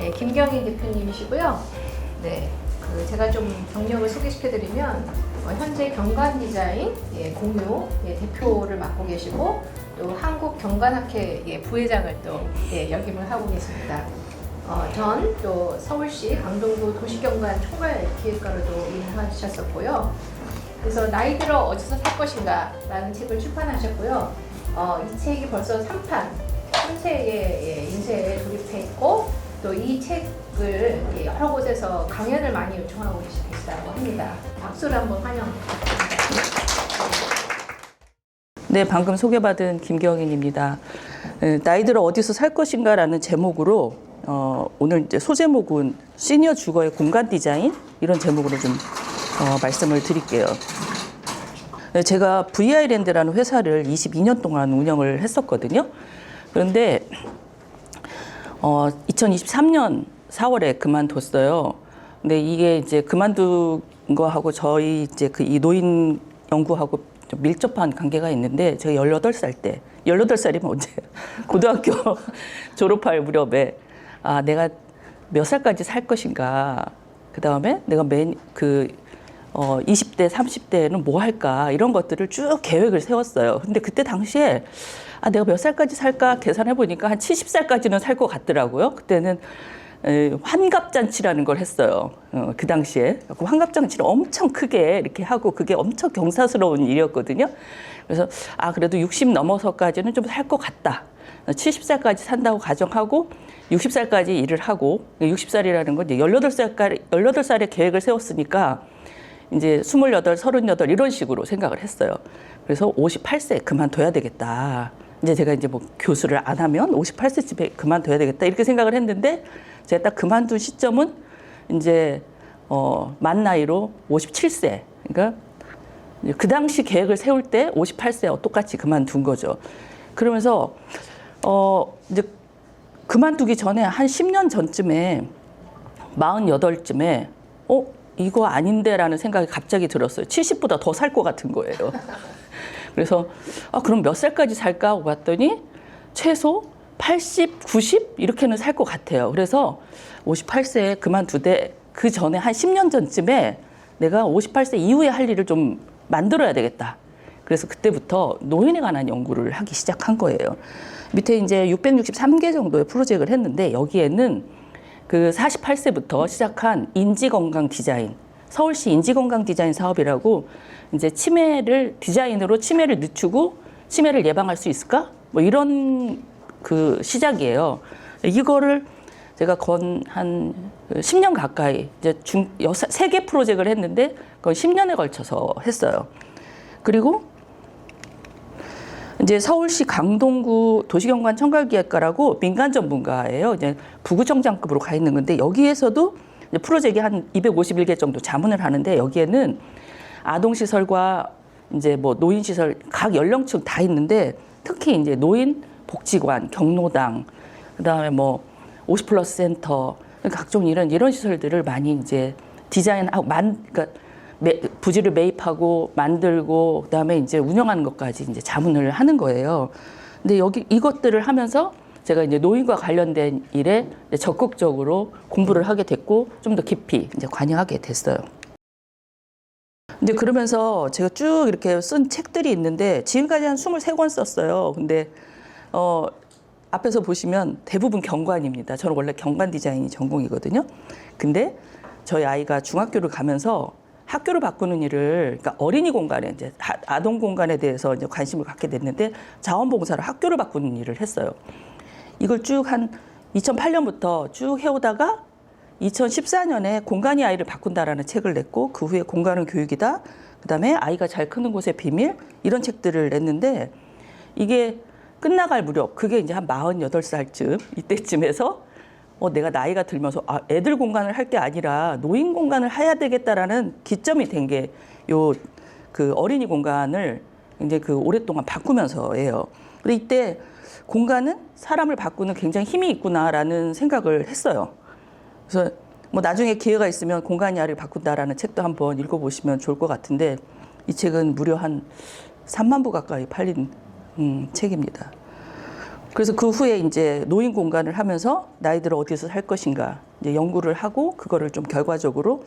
예, 김경인 대표님이시고요. 네, 제가 좀 경력을 소개시켜드리면 현재 경관 디자인 공유 대표를 맡고 계시고 또 한국 경관학회 부회장을 또 역임을 하고 계십니다. 전 또 서울시 강동구 도시경관 총괄 기획가로도 일하셨었고요. 그래서 나이 들어 어디서 살 것인가 라는 책을 출판하셨고요. 이 책이 벌써 3세의 인쇄에 돌입해 있고 또 이 책을 여러 곳에서 강연을 많이 요청하고 계시다고 합니다. 박수를 한번 환영드립니다. 네, 방금 소개받은 김경인입니다. 나이 들어 어디서 살 것인가라는 제목으로 오늘 이제 소제목은 시니어 주거의 공간 디자인 이런 제목으로 좀 말씀을 드릴게요. 제가 VI랜드라는 회사를 22년 동안 운영을 했었거든요. 그런데 2023년 4월에 그만뒀어요. 근데 이게 이제 그만둔 거하고 저희 이제 이 노인 연구하고 좀 밀접한 관계가 있는데 제가 18살 때, 18살이면 언제? 고등학교 졸업할 무렵에 내가 몇 살까지 살 것인가. 그 다음에 내가 20대, 30대에는 뭐 할까 이런 것들을 쭉 계획을 세웠어요. 근데 그때 당시에 내가 몇 살까지 살까 계산해 보니까 한 70살까지는 살 것 같더라고요. 그때는 환갑잔치라는 걸 했어요. 그 당시에. 환갑잔치를 엄청 크게 이렇게 하고 그게 엄청 경사스러운 일이었거든요. 그래서 그래도 60 넘어서까지는 좀 살 것 같다. 70살까지 산다고 가정하고 60살까지 일을 하고 60살이라는 건 이제 18살에 계획을 세웠으니까 이제 28, 38 이런 식으로 생각을 했어요. 그래서 58세에 그만둬야 되겠다. 이제 제가 이제 뭐 교수를 안 하면 58세쯤에 그만둬야 되겠다 이렇게 생각을 했는데 제가 딱 그만둔 시점은 이제 만 나이로 57세. 그러니까 그 당시 계획을 세울 때 58세 똑같이 그만둔 거죠. 그러면서 이제 그만두기 전에 한 10년 전쯤에 48쯤에 이거 아닌데라는 생각이 갑자기 들었어요. 70보다 더 살 것 같은 거예요. 그래서 그럼 몇 살까지 살까 하고 봤더니 최소 80, 90 이렇게는 살 것 같아요. 그래서 58세에 그만두되 그 전에 한 10년 전쯤에 내가 58세 이후에 할 일을 좀 만들어야 되겠다. 그래서 그때부터 노인에 관한 연구를 하기 시작한 거예요. 밑에 이제 663개 정도의 프로젝트를 했는데 여기에는 그 48세부터 시작한 인지건강 디자인, 서울시 인지건강 디자인 사업이라고 이제 디자인으로 치매를 늦추고 치매를 예방할 수 있을까? 뭐 이런 그 시작이에요. 이거를 제가 한 10년 가까이 이제 3개 프로젝트를 했는데 그건 10년에 걸쳐서 했어요. 그리고 이제 서울시 강동구 도시경관 총괄기획가라고 민간 전문가예요. 이제 부구청장급으로 가 있는 건데 여기에서도 이제 프로젝트가 한 251개 정도 자문을 하는데 여기에는 아동시설과 이제 뭐 노인시설 각 연령층 다 있는데 특히 이제 노인 복지관, 경로당, 그다음에 뭐 50플러스 센터 각종 이런 시설들을 많이 이제 디자인하고 그러니까 부지를 매입하고 만들고 그다음에 이제 운영하는 것까지 이제 자문을 하는 거예요. 근데 이것들을 하면서 제가 이제 노인과 관련된 일에 적극적으로 공부를 하게 됐고 좀 더 깊이 이제 관여하게 됐어요. 근데 그러면서 제가 쭉 이렇게 쓴 책들이 있는데 지금까지 한 23권 썼어요. 근데 앞에서 보시면 대부분 경관입니다. 저는 원래 경관 디자인이 전공이거든요. 근데 저희 아이가 중학교를 가면서 학교를 바꾸는 일을, 그러니까 어린이 공간에 이제 아동 공간에 대해서 이제 관심을 갖게 됐는데 자원봉사로 학교를 바꾸는 일을 했어요. 이걸 쭉 한 2008년부터 쭉 해오다가 2014년에 공간이 아이를 바꾼다라는 책을 냈고 그 후에 공간은 교육이다. 그다음에 아이가 잘 크는 곳의 비밀 이런 책들을 냈는데 이게 끝나갈 무렵 그게 이제 한 48살쯤 이때쯤에서 내가 나이가 들면서 애들 공간을 할 게 아니라 노인 공간을 해야 되겠다라는 기점이 된 게 그 어린이 공간을 이제 그 오랫동안 바꾸면서예요. 근데 이때 공간은 사람을 바꾸는 굉장히 힘이 있구나라는 생각을 했어요. 그래서 뭐 나중에 기회가 있으면 공간이 아이를 바꾼다라는 책도 한번 읽어보시면 좋을 것 같은데 이 책은 무려 한 3만 부 가까이 팔린 책입니다. 그래서 그 후에 이제 노인 공간을 하면서 나이들을 어디서 살 것인가 이제 연구를 하고 그거를 좀 결과적으로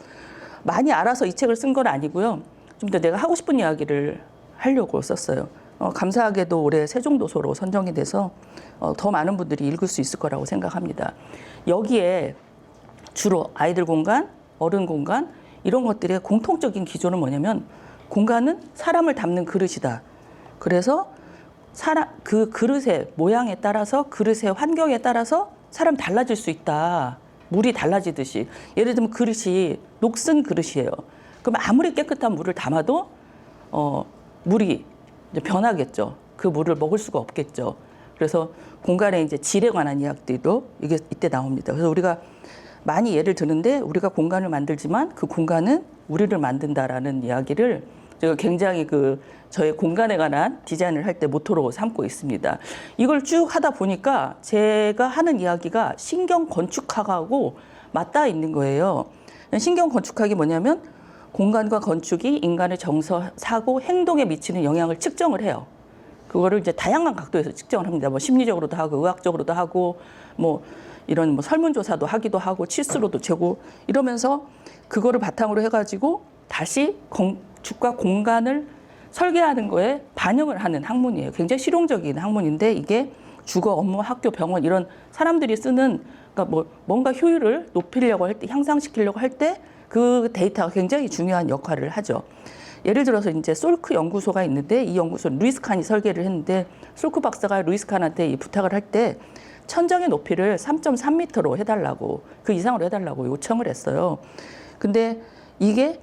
많이 알아서 이 책을 쓴 건 아니고요. 좀 더 내가 하고 싶은 이야기를 하려고 썼어요. 감사하게도 올해 세종도서로 선정이 돼서 더 많은 분들이 읽을 수 있을 거라고 생각합니다. 여기에 주로 아이들 공간, 어른 공간 이런 것들의 공통적인 기조는 뭐냐면 공간은 사람을 담는 그릇이다. 그래서 그 그릇의 모양에 따라서 그릇의 환경에 따라서 사람 달라질 수 있다. 물이 달라지듯이 예를 들면 그릇이 녹슨 그릇이에요. 그럼 아무리 깨끗한 물을 담아도 물이 이제 변하겠죠. 그 물을 먹을 수가 없겠죠. 그래서 공간의 이제 질에 관한 이야기도 이게 이때 나옵니다. 그래서 우리가 많이 예를 드는데 우리가 공간을 만들지만 그 공간은 우리를 만든다라는 이야기를 제가 굉장히 저의 공간에 관한 디자인을 할 때 모토로 삼고 있습니다. 이걸 쭉 하다 보니까 제가 하는 이야기가 신경 건축학하고 맞닿아 있는 거예요. 신경 건축학이 뭐냐면 공간과 건축이 인간의 정서, 사고, 행동에 미치는 영향을 측정을 해요. 그거를 이제 다양한 각도에서 측정을 합니다. 뭐 심리적으로도 하고, 의학적으로도 하고, 뭐 이런 뭐 설문조사도 하기도 하고, 치수로도 재고 이러면서 그거를 바탕으로 해가지고 다시 건축과 공간을 설계하는 거에 반영을 하는 학문이에요. 굉장히 실용적인 학문인데 이게 주거, 업무, 학교, 병원 이런 사람들이 쓰는 그러니까 뭐 뭔가 효율을 높이려고 할 때, 향상시키려고 할 때 그 데이터가 굉장히 중요한 역할을 하죠. 예를 들어서 이제 솔크 연구소가 있는데 이 연구소는 루이스 칸이 설계를 했는데 솔크 박사가 루이스 칸한테 이 부탁을 할 때 천정의 높이를 3.3m로 해달라고 그 이상으로 해달라고 요청을 했어요. 근데 이게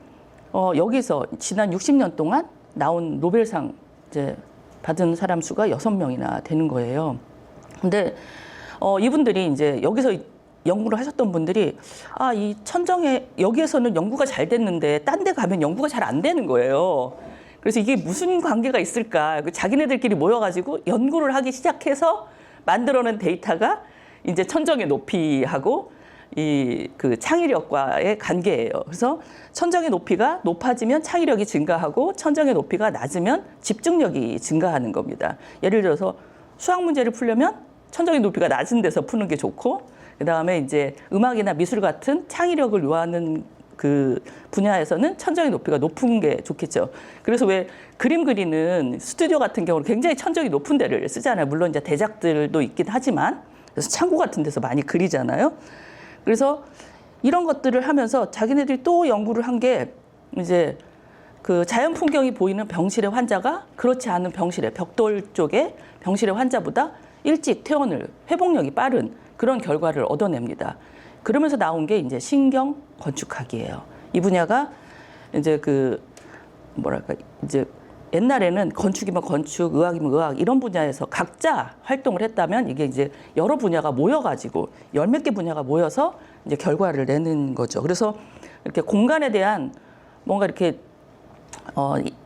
여기서 지난 60년 동안 나온 노벨상 이제 받은 사람 수가 6명이나 되는 거예요. 근데 이분들이 이제 여기서 연구를 하셨던 분들이 이 천정에 여기에서는 연구가 잘 됐는데 딴 데 가면 연구가 잘 안 되는 거예요. 그래서 이게 무슨 관계가 있을까? 자기네들끼리 모여가지고 연구를 하기 시작해서 만들어낸 데이터가 이제 천정의 높이하고 그 창의력과의 관계예요. 그래서 천정의 높이가 높아지면 창의력이 증가하고 천정의 높이가 낮으면 집중력이 증가하는 겁니다. 예를 들어서 수학 문제를 풀려면 천정의 높이가 낮은 데서 푸는 게 좋고 그다음에 이제 음악이나 미술 같은 창의력을 요하는 그 분야에서는 천정의 높이가 높은 게 좋겠죠. 그래서 왜 그림 그리는 스튜디오 같은 경우는 굉장히 천정이 높은 데를 쓰잖아요. 물론 이제 대작들도 있긴 하지만 그래서 창고 같은 데서 많이 그리잖아요. 그래서 이런 것들을 하면서 자기네들이 또 연구를 한 게 이제 그 자연 풍경이 보이는 병실의 환자가 그렇지 않은 병실의 벽돌 쪽에 병실의 환자보다 일찍 퇴원을 회복력이 빠른 그런 결과를 얻어냅니다. 그러면서 나온 게 이제 신경 건축학이에요. 이 분야가 이제 이제 옛날에는 건축이면 건축, 의학이면 의학 이런 분야에서 각자 활동을 했다면 이게 이제 여러 분야가 모여가지고 열 몇 개 분야가 모여서 이제 결과를 내는 거죠. 그래서 이렇게 공간에 대한 뭔가 이렇게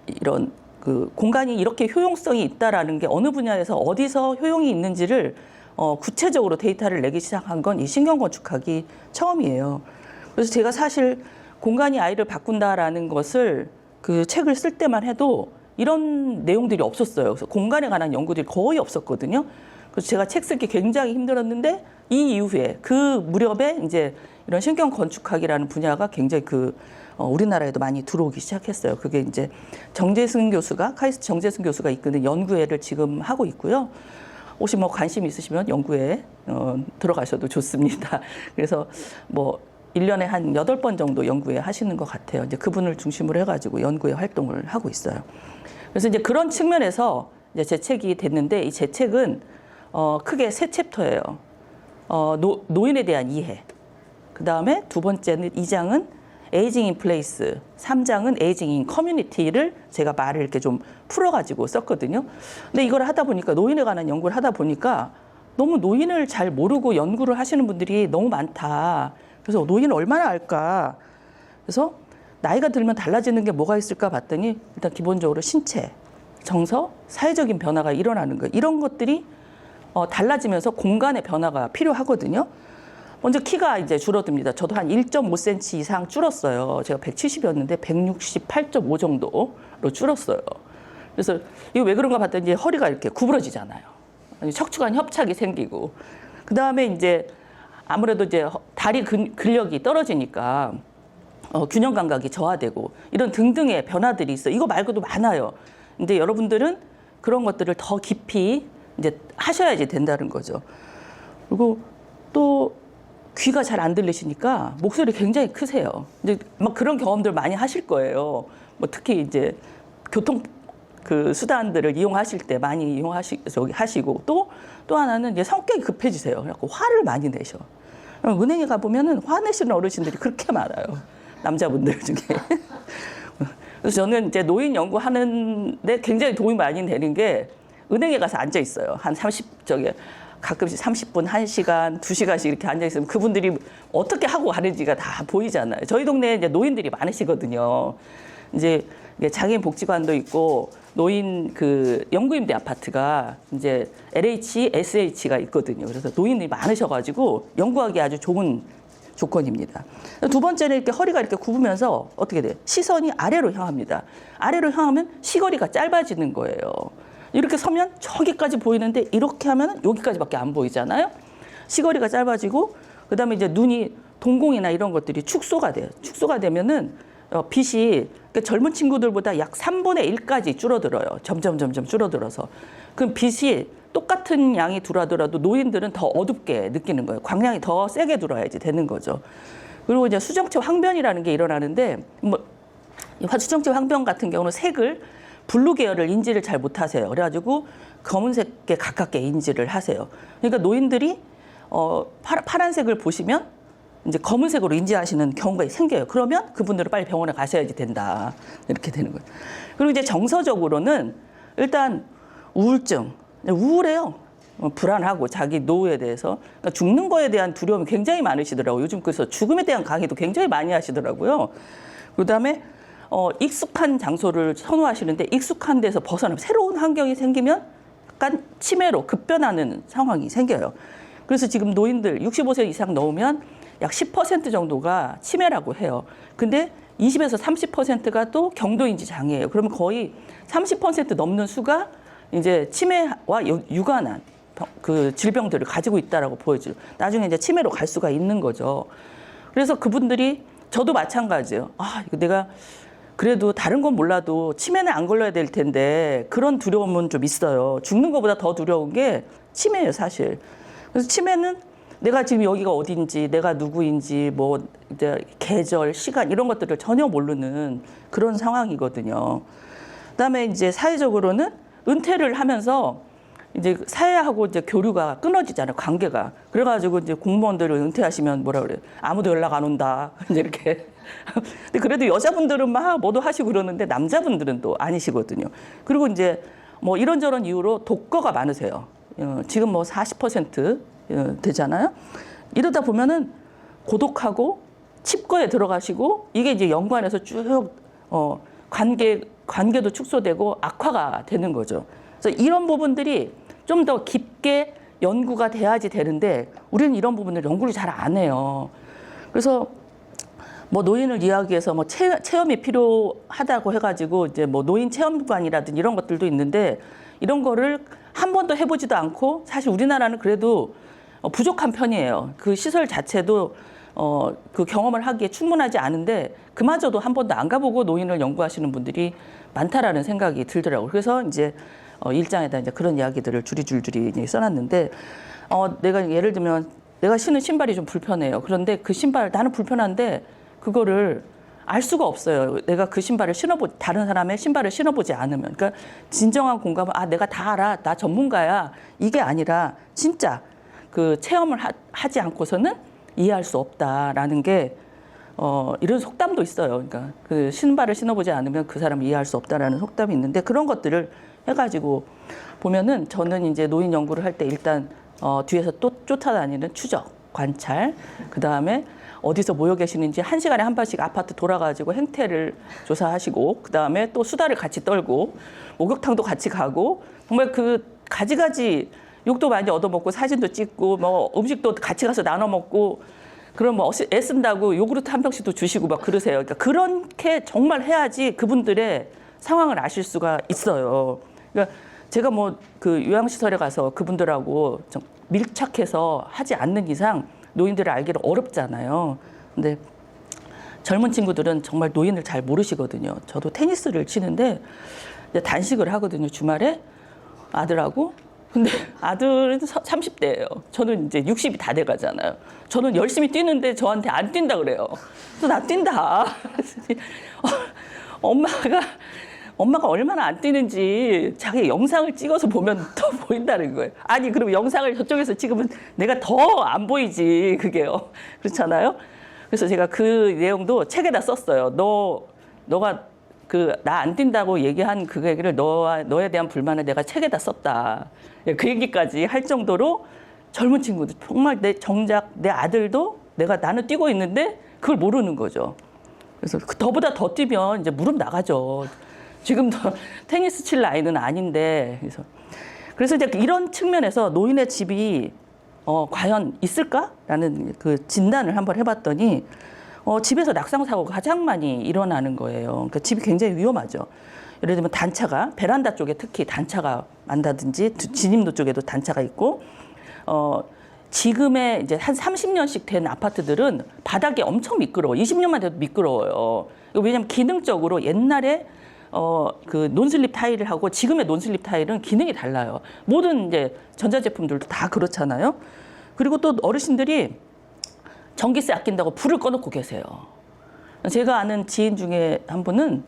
이런 그 공간이 이렇게 효용성이 있다라는 게 어느 분야에서 어디서 효용이 있는지를 구체적으로 데이터를 내기 시작한 건 이 신경 건축학이 처음이에요. 그래서 제가 사실 공간이 아이를 바꾼다라는 것을 그 책을 쓸 때만 해도 이런 내용들이 없었어요. 그래서 공간에 관한 연구들이 거의 없었거든요. 그래서 제가 책 쓰기 굉장히 힘들었는데 이 이후에 그 무렵에 이제 이런 신경 건축학이라는 분야가 굉장히 우리나라에도 많이 들어오기 시작했어요. 그게 이제 정재승 교수가 카이스트 정재승 교수가 이끄는 연구회를 지금 하고 있고요. 혹시 뭐 관심 있으시면 연구회에 들어가셔도 좋습니다. 그래서 뭐 1년에 한 8번 정도 연구회 하시는 것 같아요. 이제 그분을 중심으로 해가지고 연구회 활동을 하고 있어요. 그래서 이제 그런 측면에서 이제 제 책이 됐는데 이 제 책은 크게 3챕터예요. 노인에 대한 이해. 그 다음에 두 번째는 2장은 에이징 인 플레이스, 3장은 에이징 인 커뮤니티를 제가 말을 이렇게 좀 풀어가지고 썼거든요. 근데 이걸 하다 보니까 노인에 관한 연구를 하다 보니까 너무 노인을 잘 모르고 연구를 하시는 분들이 너무 많다. 그래서 노인을 얼마나 알까? 그래서 나이가 들면 달라지는 게 뭐가 있을까 봤더니 일단 기본적으로 신체, 정서, 사회적인 변화가 일어나는 거예요. 이런 것들이 달라지면서 공간의 변화가 필요하거든요. 먼저 키가 이제 줄어듭니다. 저도 한 1.5cm 이상 줄었어요. 제가 170이었는데 168.5 정도로 줄었어요. 그래서 이거 왜 그런가 봤더니 이제 허리가 이렇게 구부러지잖아요. 척추관 협착이 생기고, 그 다음에 이제 아무래도 이제 다리 근력이 떨어지니까 균형 감각이 저하되고 이런 등등의 변화들이 있어. 이거 말고도 많아요. 근데 여러분들은 그런 것들을 더 깊이 이제 하셔야지 된다는 거죠. 그리고 또 귀가 잘 안 들리시니까 목소리 굉장히 크세요. 이제 막 그런 경험들 많이 하실 거예요. 뭐 특히 이제 교통 그 수단들을 이용하실 때 많이 하시고 또 하나는 이제 성격이 급해지세요. 그래갖고 화를 많이 내셔. 은행에 가보면은 화내시는 어르신들이 그렇게 많아요. 남자분들 중에. 그래서 저는 이제 노인 연구하는데 굉장히 도움이 많이 되는 게 은행에 가서 앉아 있어요. 한 30, 가끔씩 30분, 1시간, 2시간씩 이렇게 앉아 있으면 그분들이 어떻게 하고 가는지가 다 보이잖아요. 저희 동네에 이제 노인들이 많으시거든요. 이제 장애인 복지관도 있고 노인 그 영구임대 아파트가 이제 LH, SH가 있거든요. 그래서 노인들이 많으셔가지고 연구하기 아주 좋은 조건입니다. 두 번째는 이렇게 허리가 이렇게 굽으면서 어떻게 돼요? 시선이 아래로 향합니다. 아래로 향하면 시거리가 짧아지는 거예요. 이렇게 서면 저기까지 보이는데 이렇게 하면 여기까지밖에 안 보이잖아요. 시거리가 짧아지고 그다음에 이제 눈이 동공이나 이런 것들이 축소가 돼요. 축소가 되면은 빛이 그러니까 젊은 친구들보다 약 3분의 1까지 줄어들어요. 점점 줄어들어서. 그럼 빛이 똑같은 양이 들어오더라도 노인들은 더 어둡게 느끼는 거예요. 광량이 더 세게 들어야지 되는 거죠. 그리고 이제 수정체 황변이라는 게 일어나는데 수정체 황변 같은 경우는 색을 블루 계열을 인지를 잘 못하세요. 그래가지고 검은색에 가깝게 인지를 하세요. 그러니까 노인들이 파란색을 보시면 이제 검은색으로 인지하시는 경우가 생겨요. 그러면 그분들은 빨리 병원에 가셔야지 된다. 이렇게 되는 거예요. 그리고 이제 정서적으로는 일단 우울증, 우울해요. 불안하고 자기 노후에 대해서 그러니까 죽는 거에 대한 두려움이 굉장히 많으시더라고요. 요즘 그래서 죽음에 대한 강의도 굉장히 많이 하시더라고요. 그다음에 익숙한 장소를 선호하시는데 익숙한 데서 벗어나면 새로운 환경이 생기면 약간 치매로 급변하는 상황이 생겨요. 그래서 지금 노인들 65세 이상 넘으면 약 10% 정도가 치매라고 해요. 근데 20에서 30%가 또 경도인지 장애예요. 그러면 거의 30% 넘는 수가 이제 치매와 유관한 그 질병들을 가지고 있다라고 보여줘요. 나중에 이제 치매로 갈 수가 있는 거죠. 그래서 그분들이 저도 마찬가지예요. 이거 내가 그래도 다른 건 몰라도 치매는 안 걸려야 될 텐데 그런 두려움은 좀 있어요. 죽는 것보다 더 두려운 게 치매예요, 사실. 그래서 치매는 내가 지금 여기가 어딘지, 내가 누구인지, 뭐 이제 계절, 시간 이런 것들을 전혀 모르는 그런 상황이거든요. 그다음에 이제 사회적으로는 은퇴를 하면서 이제 사회하고 이제 교류가 끊어지잖아요, 관계가. 그래가지고 이제 공무원들을 은퇴하시면 뭐라 그래요? 아무도 연락 안 온다. 이제 이렇게. 근데 그래도 여자분들은 막 뭐도 하시고 그러는데 남자분들은 또 아니시거든요. 그리고 이제 뭐 이런저런 이유로 독거가 많으세요. 지금 뭐 40% 되잖아요. 이러다 보면은 고독하고 칩거에 들어가시고 이게 이제 연관해서 쭉 관계도 축소되고 악화가 되는 거죠. 그래서 이런 부분들이 좀 더 깊게 연구가 돼야지 되는데 우리는 이런 부분을 연구를 잘 안 해요. 그래서 뭐 노인을 이야기해서 뭐 체험이 필요하다고 해가지고 이제 뭐 노인 체험관이라든지 이런 것들도 있는데 이런 거를 한 번도 해보지도 않고 사실 우리나라는 그래도 부족한 편이에요. 그 시설 자체도 그 경험을 하기에 충분하지 않은데 그마저도 한 번도 안 가보고 노인을 연구하시는 분들이 많다라는 생각이 들더라고요. 그래서 이제 일장에다 이제 그런 이야기들을 줄줄이 써놨는데 내가 예를 들면 내가 신은 신발이 좀 불편해요. 그런데 그 신발 나는 불편한데 그거를 알 수가 없어요. 내가 그 신발을 다른 사람의 신발을 신어보지 않으면. 그러니까 진정한 공감은 내가 다 알아. 나 전문가야. 이게 아니라 진짜 그 체험을 하지 않고서는 이해할 수 없다라는 게 이런 속담도 있어요. 그러니까 그 신발을 신어보지 않으면 그 사람을 이해할 수 없다라는 속담이 있는데 그런 것들을 해가지고 보면은 저는 이제 노인 연구를 할 때 일단 뒤에서 또 쫓아다니는 추적, 관찰, 그 다음에 어디서 모여 계시는지 1시간에 한 번씩 아파트 돌아가지고 행태를 조사하시고 그 다음에 또 수다를 같이 떨고 목욕탕도 같이 가고 정말 그 가지가지 욕도 많이 얻어먹고 사진도 찍고 뭐 음식도 같이 가서 나눠 먹고 그럼 뭐 애쓴다고 요구르트 한 병씩도 주시고 막 그러세요. 그러니까 그렇게 정말 해야지 그분들의 상황을 아실 수가 있어요. 그러니까 제가 뭐 그 요양시설에 가서 그분들하고 좀 밀착해서 하지 않는 이상 노인들을 알기는 어렵잖아요. 근데 젊은 친구들은 정말 노인을 잘 모르시거든요. 저도 테니스를 치는데 이제 단식을 하거든요, 주말에 아들하고. 근데 아들은 30대예요. 저는 이제 60이 다 돼가잖아요. 저는 열심히 뛰는데 저한테 안 뛴다 그래요. 그래서 나 뛴다. 엄마가 얼마나 안 뛰는지 자기 영상을 찍어서 보면 더 보인다는 거예요. 아니, 그럼 영상을 저쪽에서 찍으면 내가 더 안 보이지, 그게요. 그렇잖아요? 그래서 제가 그 내용도 책에다 썼어요. 너가 나 안 뛴다고 얘기한 그 얘기를 너에 대한 불만을 내가 책에다 썼다. 그 얘기까지 할 정도로 젊은 친구들, 정말 정작 내 아들도 나는 뛰고 있는데 그걸 모르는 거죠. 그래서 더보다 더 뛰면 이제 무릎 나가죠. 지금도 테니스 칠 나이는 아닌데. 그래서 이제 이런 측면에서 노인의 집이 과연 있을까라는 그 진단을 한번 해봤더니 집에서 낙상 사고가 가장 많이 일어나는 거예요. 그러니까 집이 굉장히 위험하죠. 예를 들면 단차가 베란다 쪽에 특히 단차가 많다든지 진입로 쪽에도 단차가 있고 지금의 이제 한 30년씩 된 아파트들은 바닥이 엄청 미끄러워. 20년만 돼도 미끄러워요. 왜냐하면 기능적으로 옛날에 그 논슬립 타일하고 지금의 논슬립 타일은 기능이 달라요. 모든 이제 전자제품들도 다 그렇잖아요. 그리고 또 어르신들이 전기세 아낀다고 불을 꺼놓고 계세요. 제가 아는 지인 중에 한 분은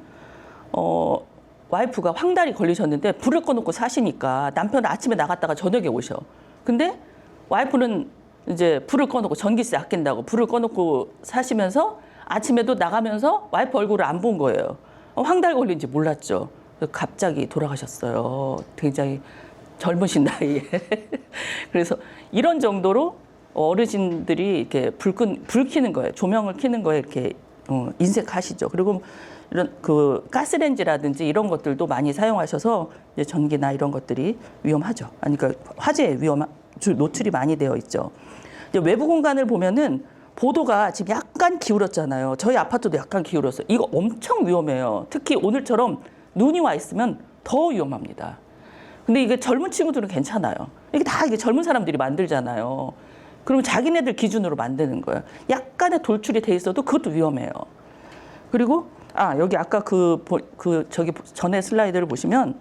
와이프가 황달이 걸리셨는데 불을 꺼놓고 사시니까 남편은 아침에 나갔다가 저녁에 오셔. 근데 와이프는 이제 불을 꺼놓고 전기세 아낀다고 불을 꺼놓고 사시면서 아침에도 나가면서 와이프 얼굴을 안 본 거예요. 황달 걸린지 몰랐죠. 갑자기 돌아가셨어요. 굉장히 젊으신 나이에. 그래서 이런 정도로 어르신들이 이렇게 불 켜는 거예요. 조명을 켜는 거에 이렇게 인색하시죠. 그리고 이런 그 가스레인지라든지 이런 것들도 많이 사용하셔서 이제 전기나 이런 것들이 위험하죠. 아니, 그러니까 화재에 노출이 많이 되어 있죠. 이제 외부 공간을 보면은 보도가 지금 약간 기울었잖아요. 저희 아파트도 약간 기울었어요. 이거 엄청 위험해요. 특히 오늘처럼 눈이 와 있으면 더 위험합니다. 근데 이게 젊은 친구들은 괜찮아요. 이게 다 젊은 사람들이 만들잖아요. 그러면 자기네들 기준으로 만드는 거예요. 약간의 돌출이 돼 있어도 그것도 위험해요. 그리고 여기 아까 저기 전에 슬라이드를 보시면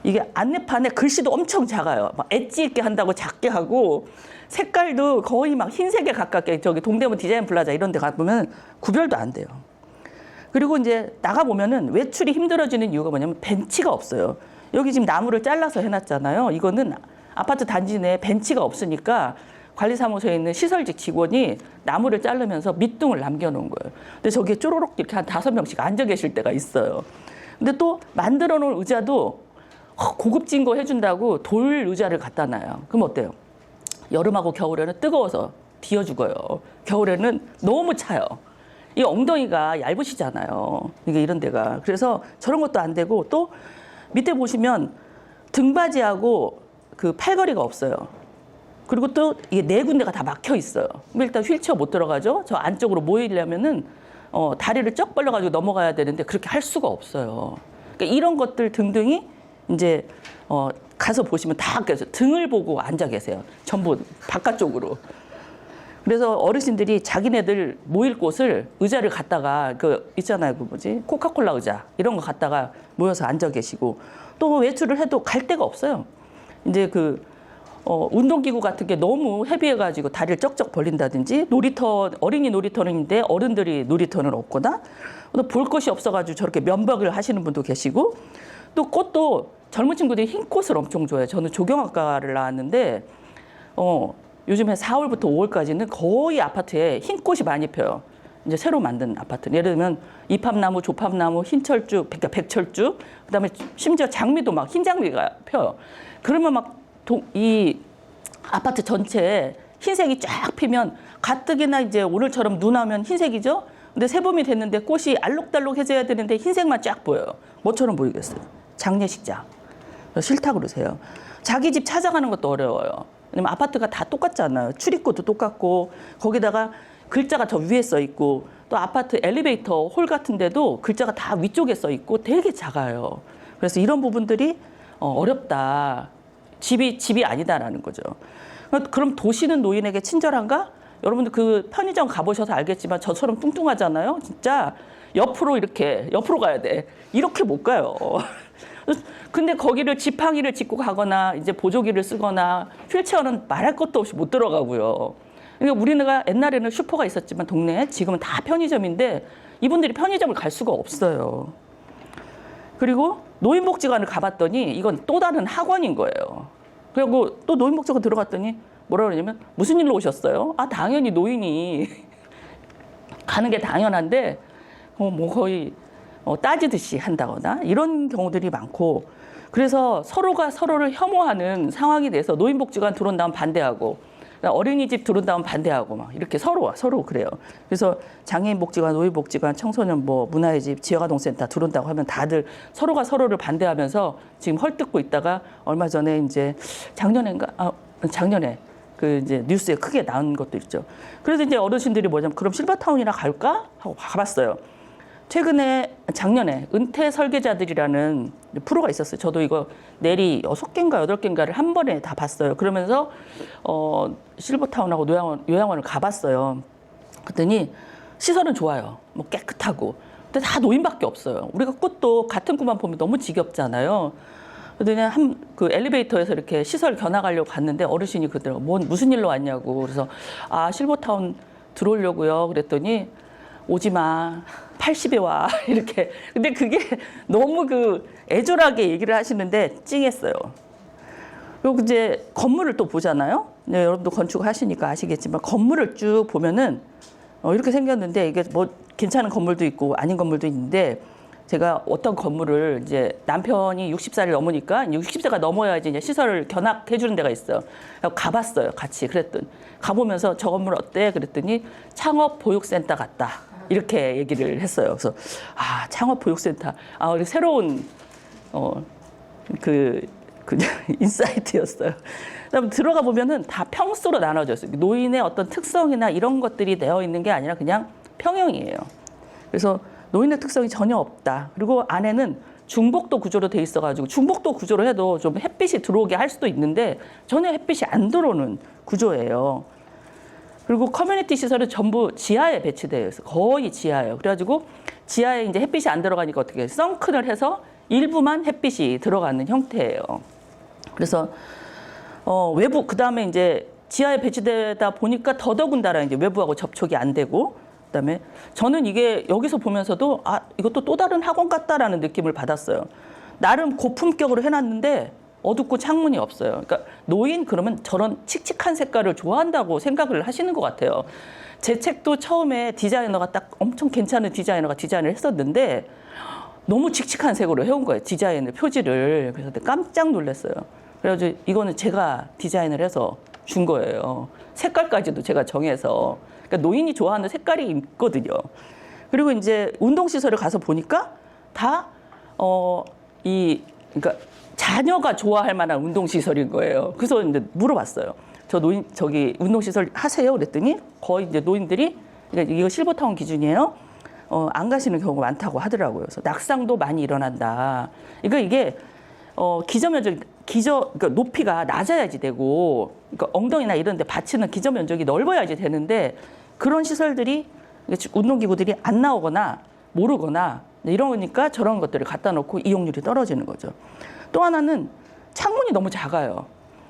이게 안내판에 글씨도 엄청 작아요. 막 엣지 있게 한다고 작게 하고 색깔도 거의 막 흰색에 가깝게 저기 동대문 디자인 플라자 이런 데 가보면 구별도 안 돼요. 그리고 이제 나가보면은 외출이 힘들어지는 이유가 뭐냐면 벤치가 없어요. 여기 지금 나무를 잘라서 해놨잖아요. 이거는 아파트 단지 내에 벤치가 없으니까 관리사무소에 있는 시설직 직원이 나무를 자르면서 밑둥을 남겨놓은 거예요. 근데 저기에 쪼로록 이렇게 한 5명씩 앉아 계실 때가 있어요. 근데 또 만들어 놓은 의자도 고급진 거 해준다고 돌 의자를 갖다 놔요. 그럼 어때요? 여름하고 겨울에는 뜨거워서 비어 죽어요. 겨울에는 너무 차요. 이 엉덩이가 얇으시잖아요. 이게 이런 데가. 그래서 저런 것도 안 되고 또 밑에 보시면 등받이하고 그 팔걸이가 없어요. 그리고 또 이게 4군데가 다 막혀 있어요. 그럼 일단 휠체어 못 들어가죠. 저 안쪽으로 모이려면은 다리를 쩍 벌려가지고 넘어가야 되는데 그렇게 할 수가 없어요. 그러니까 이런 것들 등등이 이제 가서 보시면 다 등을 보고 앉아 계세요. 전부 바깥쪽으로. 그래서 어르신들이 자기네들 모일 곳을 의자를 갖다가 있잖아요. 코카콜라 의자 이런 거 갖다가 모여서 앉아 계시고 또 외출을 해도 갈 데가 없어요. 이제 운동기구 같은 게 너무 헤비해가지고 다리를 쩍쩍 벌린다든지 어린이 놀이터인데 어른들이 놀이터는 없거나 또 볼 것이 없어가지고 저렇게 면박을 하시는 분도 계시고 또 꽃도 젊은 친구들이 흰 꽃을 엄청 좋아해요. 저는 조경학과를 나왔는데 요즘에 4월부터 5월까지는 거의 아파트에 흰 꽃이 많이 펴요. 이제 새로 만든 아파트. 예를 들면 이팝나무, 조팝나무, 흰철쭉, 백철쭉, 그다음에 심지어 장미도 막 흰 장미가 펴요. 그러면 이 아파트 전체에 흰색이 쫙 피면 가뜩이나 이제 오늘처럼 눈 오면 흰색이죠. 근데 새봄이 됐는데 꽃이 알록달록해져야 되는데 흰색만 쫙 보여요. 뭐처럼 보이겠어요? 장례식장. 싫다 그러세요. 자기 집 찾아가는 것도 어려워요. 왜냐면 아파트가 다 똑같잖아요. 출입구도 똑같고 거기다가 글자가 저 위에 써 있고 또 아파트 엘리베이터 홀 같은 데도 글자가 다 위쪽에 써 있고 되게 작아요. 그래서 이런 부분들이 어렵다. 집이 아니다라는 거죠. 그럼 도시는 노인에게 친절한가? 여러분들 그 편의점 가보셔서 알겠지만 저처럼 뚱뚱하잖아요. 진짜 옆으로 가야 돼. 이렇게 못 가요. 근데 거기를 지팡이를 짚고 가거나 이제 보조기를 쓰거나 휠체어는 말할 것도 없이 못 들어가고요. 그러니까 우리가 옛날에는 슈퍼가 있었지만 동네에 지금은 다 편의점인데 이분들이 편의점을 갈 수가 없어요. 그리고 노인복지관을 가봤더니 이건 또 다른 학원인 거예요. 그리고 또 노인복지관 들어갔더니 뭐라 그러냐면 무슨 일로 오셨어요? 아, 당연히 노인이 가는 게 당연한데 뭐 거의 따지듯이 한다거나 이런 경우들이 많고, 그래서 서로가 서로를 혐오하는 상황이 돼서 노인복지관 들어온다면 반대하고 어린이집 들어온다면 반대하고 막 이렇게 서로 그래요. 그래서 장애인복지관, 노인복지관, 청소년 뭐 문화의 집, 지역아동센터 들어온다고 하면 다들 서로가 서로를 반대하면서 지금 헐뜯고 있다가 얼마 전에 이제 작년에 그 이제 뉴스에 크게 나온 것도 있죠. 그래서 이제 어르신들이 뭐냐면 그럼 실버타운이나 갈까 하고 가봤어요. 작년에 은퇴 설계자들이라는 프로가 있었어요. 저도 이거 내리 6개인가 8개인가를 한 번에 다 봤어요. 그러면서 실버타운하고 요양원을 가봤어요. 그랬더니 시설은 좋아요. 뭐 깨끗하고. 근데 다 노인밖에 없어요. 우리가 꽃도 같은 꽃만 보면 너무 지겹잖아요. 그랬더니 그 엘리베이터에서 이렇게 시설 견학하려고 갔는데 어르신이 그러더라고요. 무슨 일로 왔냐고. 그래서 실버타운 들어오려고요. 그랬더니 오지 마. 80에 와. 이렇게. 근데 그게 너무 애절하게 얘기를 하시는데 찡했어요. 그리고 이제 건물을 또 보잖아요. 네, 여러분도 건축을 하시니까 아시겠지만 건물을 쭉 보면은 이렇게 생겼는데 이게 뭐 괜찮은 건물도 있고 아닌 건물도 있는데, 제가 어떤 건물을 이제 남편이 60살이 넘으니까 60세가 넘어야지 이제 시설을 견학해 주는 데가 있어요. 가봤어요. 같이. 그랬더니 가보면서 저 건물 어때? 그랬더니 창업보육센터 같다. 이렇게 얘기를 했어요. 그래서 창업보육센터. 우리 새로운 인사이트였어요. 그다음에 들어가 보면은 다 평수로 나눠져 있어요. 노인의 어떤 특성이나 이런 것들이 되어 있는 게 아니라 그냥 평형이에요. 그래서 노인의 특성이 전혀 없다. 그리고 안에는 중복도 구조로 돼 있어가지고 중복도 구조로 해도 좀 햇빛이 들어오게 할 수도 있는데 전혀 햇빛이 안 들어오는 구조예요. 그리고 커뮤니티 시설은 전부 지하에 배치되어 있어요. 거의 지하예요. 그래가지고 지하에 이제 햇빛이 안 들어가니까 어떻게 선큰을 해서 일부만 햇빛이 들어가는 형태예요. 그래서 외부 그다음에 이제 지하에 배치되다 보니까 더더군다나 이제 외부하고 접촉이 안 되고, 그다음에 저는 이게 여기서 보면서도 이것도 또 다른 학원 같다라는 느낌을 받았어요. 나름 고품격으로 해놨는데 어둡고 창문이 없어요. 그러니까 노인 그러면 저런 칙칙한 색깔을 좋아한다고 생각을 하시는 것 같아요. 제 책도 처음에 디자이너가 딱 엄청 괜찮은 디자이너가 디자인을 했었는데 너무 칙칙한 색으로 해온 거예요. 디자인을, 표지를. 그래서 깜짝 놀랐어요. 그래가지고 이거는 제가 디자인을 해서 준 거예요. 색깔까지도 제가 정해서. 그러니까 노인이 좋아하는 색깔이 있거든요. 그리고 이제 운동시설을 가서 보니까 다, 그러니까 자녀가 좋아할 만한 운동시설인 거예요. 그래서 이제 물어봤어요. 저기 운동시설 하세요? 그랬더니 거의 이제 노인들이, 그러니까 이거 실버타운 기준이에요. 안 가시는 경우가 많다고 하더라고요. 그래서 낙상도 많이 일어난다. 그러니까 이게, 그러니까 높이가 낮아야지 되고, 그러니까 엉덩이나 이런 데 받치는 기저 면적이 넓어야지 되는데, 그런 시설들이, 운동기구들이 안 나오거나 모르거나 이러니까 저런 것들을 갖다 놓고 이용률이 떨어지는 거죠. 또 하나는 창문이 너무 작아요.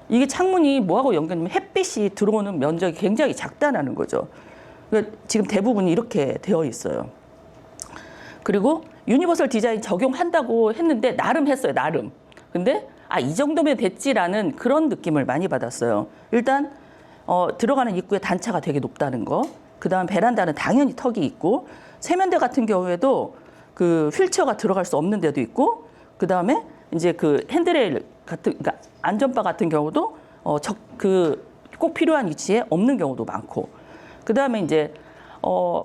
이게 창문이 뭐하고 연결되면 햇빛이 들어오는 면적이 굉장히 작다는 거죠. 그러니까 지금 대부분이 이렇게 되어 있어요. 그리고 유니버설 디자인 적용한다고 했는데 나름 했어요. 나름. 근데 이 정도면 됐지라는 그런 느낌을 많이 받았어요. 일단 들어가는 입구에 단차가 되게 높다는 거. 그다음 베란다는 당연히 턱이 있고, 세면대 같은 경우에도 그 휠체어가 들어갈 수 없는 데도 있고, 그다음에 이제 그 핸드레일 같은, 그러니까 안전바 같은 경우도 꼭 필요한 위치에 없는 경우도 많고, 그다음에 이제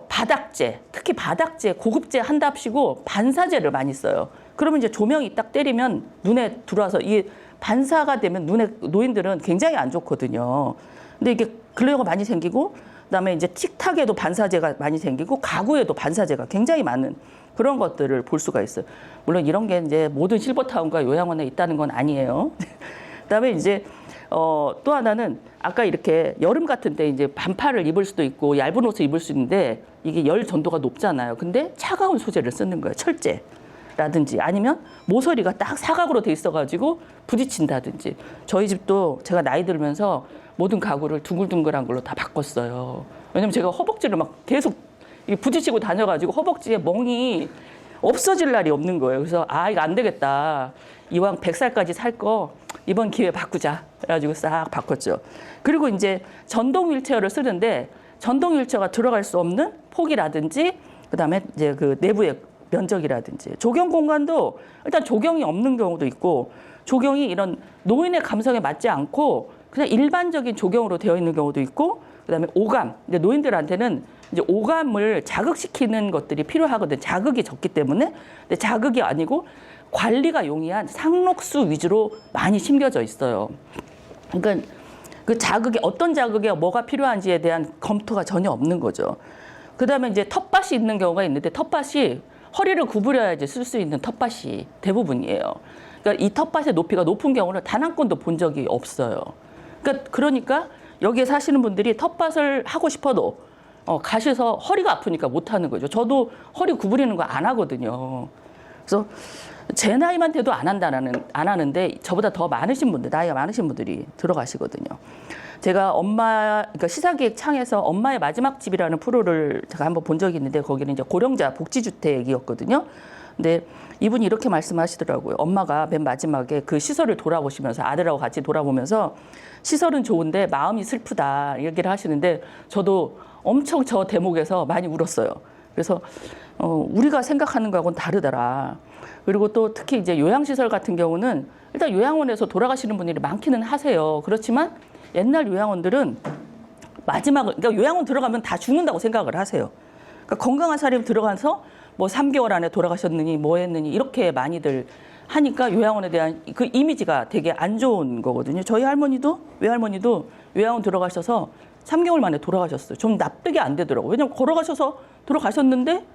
바닥재, 특히 바닥재, 고급재 한답시고 반사재를 많이 써요. 그러면 이제 조명이 딱 때리면 눈에 들어와서 이게 반사가 되면 노인들은 굉장히 안 좋거든요. 근데 이게 글레어가 많이 생기고, 그다음에 이제 식탁에도 반사재가 많이 생기고 가구에도 반사재가 굉장히 많은 그런 것들을 볼 수가 있어요. 물론 이런 게 이제 모든 실버타운과 요양원에 있다는 건 아니에요. 그다음에 이제 또 하나는 아까 이렇게 여름 같은 때 이제 반팔을 입을 수도 있고 얇은 옷을 입을 수 있는데 이게 열 전도가 높잖아요. 근데 차가운 소재를 쓰는 거예요. 철제라든지 아니면 모서리가 딱 사각으로 돼 있어가지고 부딪힌다든지. 저희 집도 제가 나이 들면서 모든 가구를 둥글둥글한 걸로 다 바꿨어요. 왜냐면 제가 허벅지를 막 계속 부딪히고 다녀가지고 허벅지에 멍이 없어질 날이 없는 거예요. 그래서 이거 안 되겠다. 이왕 100살까지 살 거 이번 기회에 바꾸자. 그래가지고 싹 바꿨죠. 그리고 이제 전동 휠체어를 쓰는데 전동 휠체어가 들어갈 수 없는 폭이라든지 그다음에 이제 그 내부의 면적이라든지 조경 공간도 일단 조경이 없는 경우도 있고 조경이 이런 노인의 감성에 맞지 않고 그냥 일반적인 조경으로 되어 있는 경우도 있고 그다음에 오감. 이제 노인들한테는 이제 오감을 자극시키는 것들이 필요하거든. 자극이 적기 때문에. 근데 자극이 아니고 관리가 용이한 상록수 위주로 많이 심겨져 있어요. 그러니까 그 자극이 어떤 자극에 뭐가 필요한지에 대한 검토가 전혀 없는 거죠. 그다음에 이제 텃밭이 있는 경우가 있는데 텃밭이 허리를 구부려야지 쓸 수 있는 텃밭이 대부분이에요. 그러니까 이 텃밭의 높이가 높은 경우는 단 한 건도 본 적이 없어요. 그러니까 여기에 사시는 분들이 탓밭을 하고 싶어도 가셔서 허리가 아프니까 못 하는 거죠. 저도 허리 구부리는 거 안 하거든요. 그래서 제 나이만 돼도 안 하는데 저보다 더 많으신 분들, 나이가 많으신 분들이 들어가시거든요. 제가 그러니까 시사기획 창에서 엄마의 마지막 집이라는 프로를 제가 한번 본 적이 있는데 거기는 이제 고령자 복지주택이었거든요. 근데 이분이 이렇게 말씀하시더라고요. 엄마가 맨 마지막에 그 시설을 돌아보시면서 아들하고 같이 돌아보면서 시설은 좋은데 마음이 슬프다 얘기를 하시는데 저도 엄청 저 대목에서 많이 울었어요. 그래서 우리가 생각하는 거하고는 다르더라. 그리고 또 특히 이제 요양시설 같은 경우는 일단 요양원에서 돌아가시는 분들이 많기는 하세요. 그렇지만 옛날 요양원들은 그러니까 요양원 들어가면 다 죽는다고 생각을 하세요. 그러니까 건강한 사람이 들어가서 뭐 3개월 안에 돌아가셨느니 뭐 했느니 이렇게 많이들 하니까 요양원에 대한 그 이미지가 되게 안 좋은 거거든요. 저희 외할머니도 요양원 들어가셔서 3개월 만에 돌아가셨어요. 좀 납득이 안 되더라고요. 왜냐면 걸어가셔서 돌아가셨는데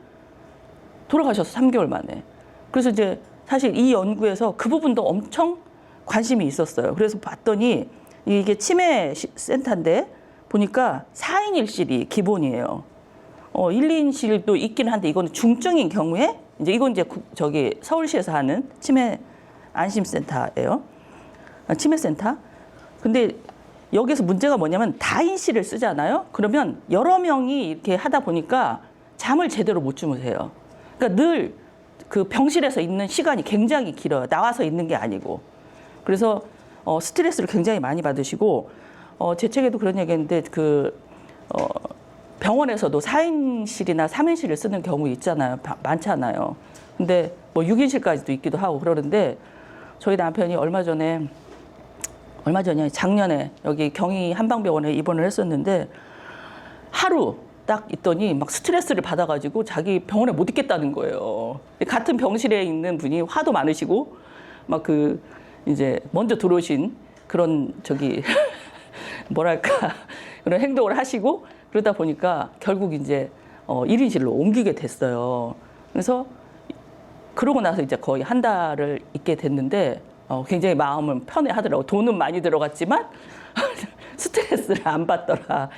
돌아가셔서 3개월 만에. 그래서 이제 사실 이 연구에서 그 부분도 엄청 관심이 있었어요. 그래서 봤더니 이게 치매 센터인데 보니까 4인 1실이 기본이에요. 1, 2인실도 있긴 한데 이거는 중증인 경우에 이제 이건 이제 저기 서울시에서 하는 치매 안심센터예요. 치매센터. 근데 여기서 문제가 뭐냐면 다인실을 쓰잖아요. 그러면 여러 명이 이렇게 하다 보니까 잠을 제대로 못 주무세요. 그러니까 늘 그 병실에서 있는 시간이 굉장히 길어요. 나와서 있는 게 아니고. 그래서 스트레스를 굉장히 많이 받으시고 제 책에도 그런 얘기했는데 병원에서도 4인실이나 3인실을 쓰는 경우 있잖아요. 많잖아요. 근데 뭐 6인실까지도 있기도 하고 그러는데 저희 남편이 얼마 전에 작년에 여기 경희 한방병원에 입원을 했었는데 하루 딱 있더니 막 스트레스를 받아가지고 자기 병원에 못 있겠다는 거예요. 같은 병실에 있는 분이 화도 많으시고 막 이제 먼저 들어오신 그런 뭐랄까 그런 행동을 하시고 그러다 보니까 결국 이제 1인실로 옮기게 됐어요. 그래서 그러고 나서 이제 거의 한 달을 있게 됐는데 굉장히 마음은 편해하더라고. 돈은 많이 들어갔지만 스트레스를 안 받더라.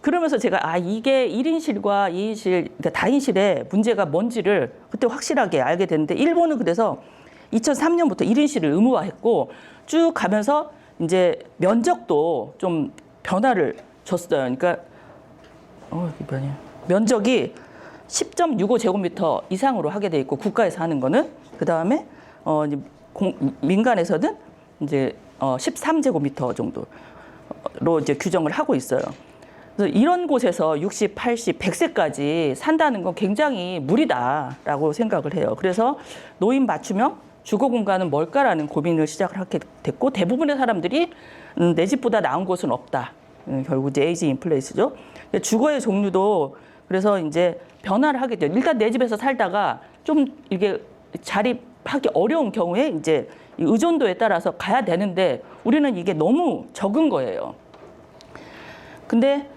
그러면서 제가 이게 1인실과 2인실, 그러니까 다인실의 문제가 뭔지를 그때 확실하게 알게 됐는데 일본은 그래서 2003년부터 1인실을 의무화했고 쭉 가면서 이제 면적도 좀 변화를 줬어요. 그러니까 면적이 10.65제곱미터 이상으로 하게 돼 있고 국가에서 하는 거는 그 다음에 민간에서는 이제 13제곱미터 정도로 이제 규정을 하고 있어요. 그래서 이런 곳에서 60, 80, 100세까지 산다는 건 굉장히 무리다라고 생각을 해요. 그래서 노인 맞춤형 주거 공간은 뭘까라는 고민을 시작을 하게 됐고 대부분의 사람들이 내 집보다 나은 곳은 없다. 결국 이제 에이지 인플레이스죠. 주거의 종류도 그래서 이제 변화를 하게 돼요. 일단 내 집에서 살다가 좀 이게 자립하기 어려운 경우에 이제 의존도에 따라서 가야 되는데 우리는 이게 너무 적은 거예요. 근데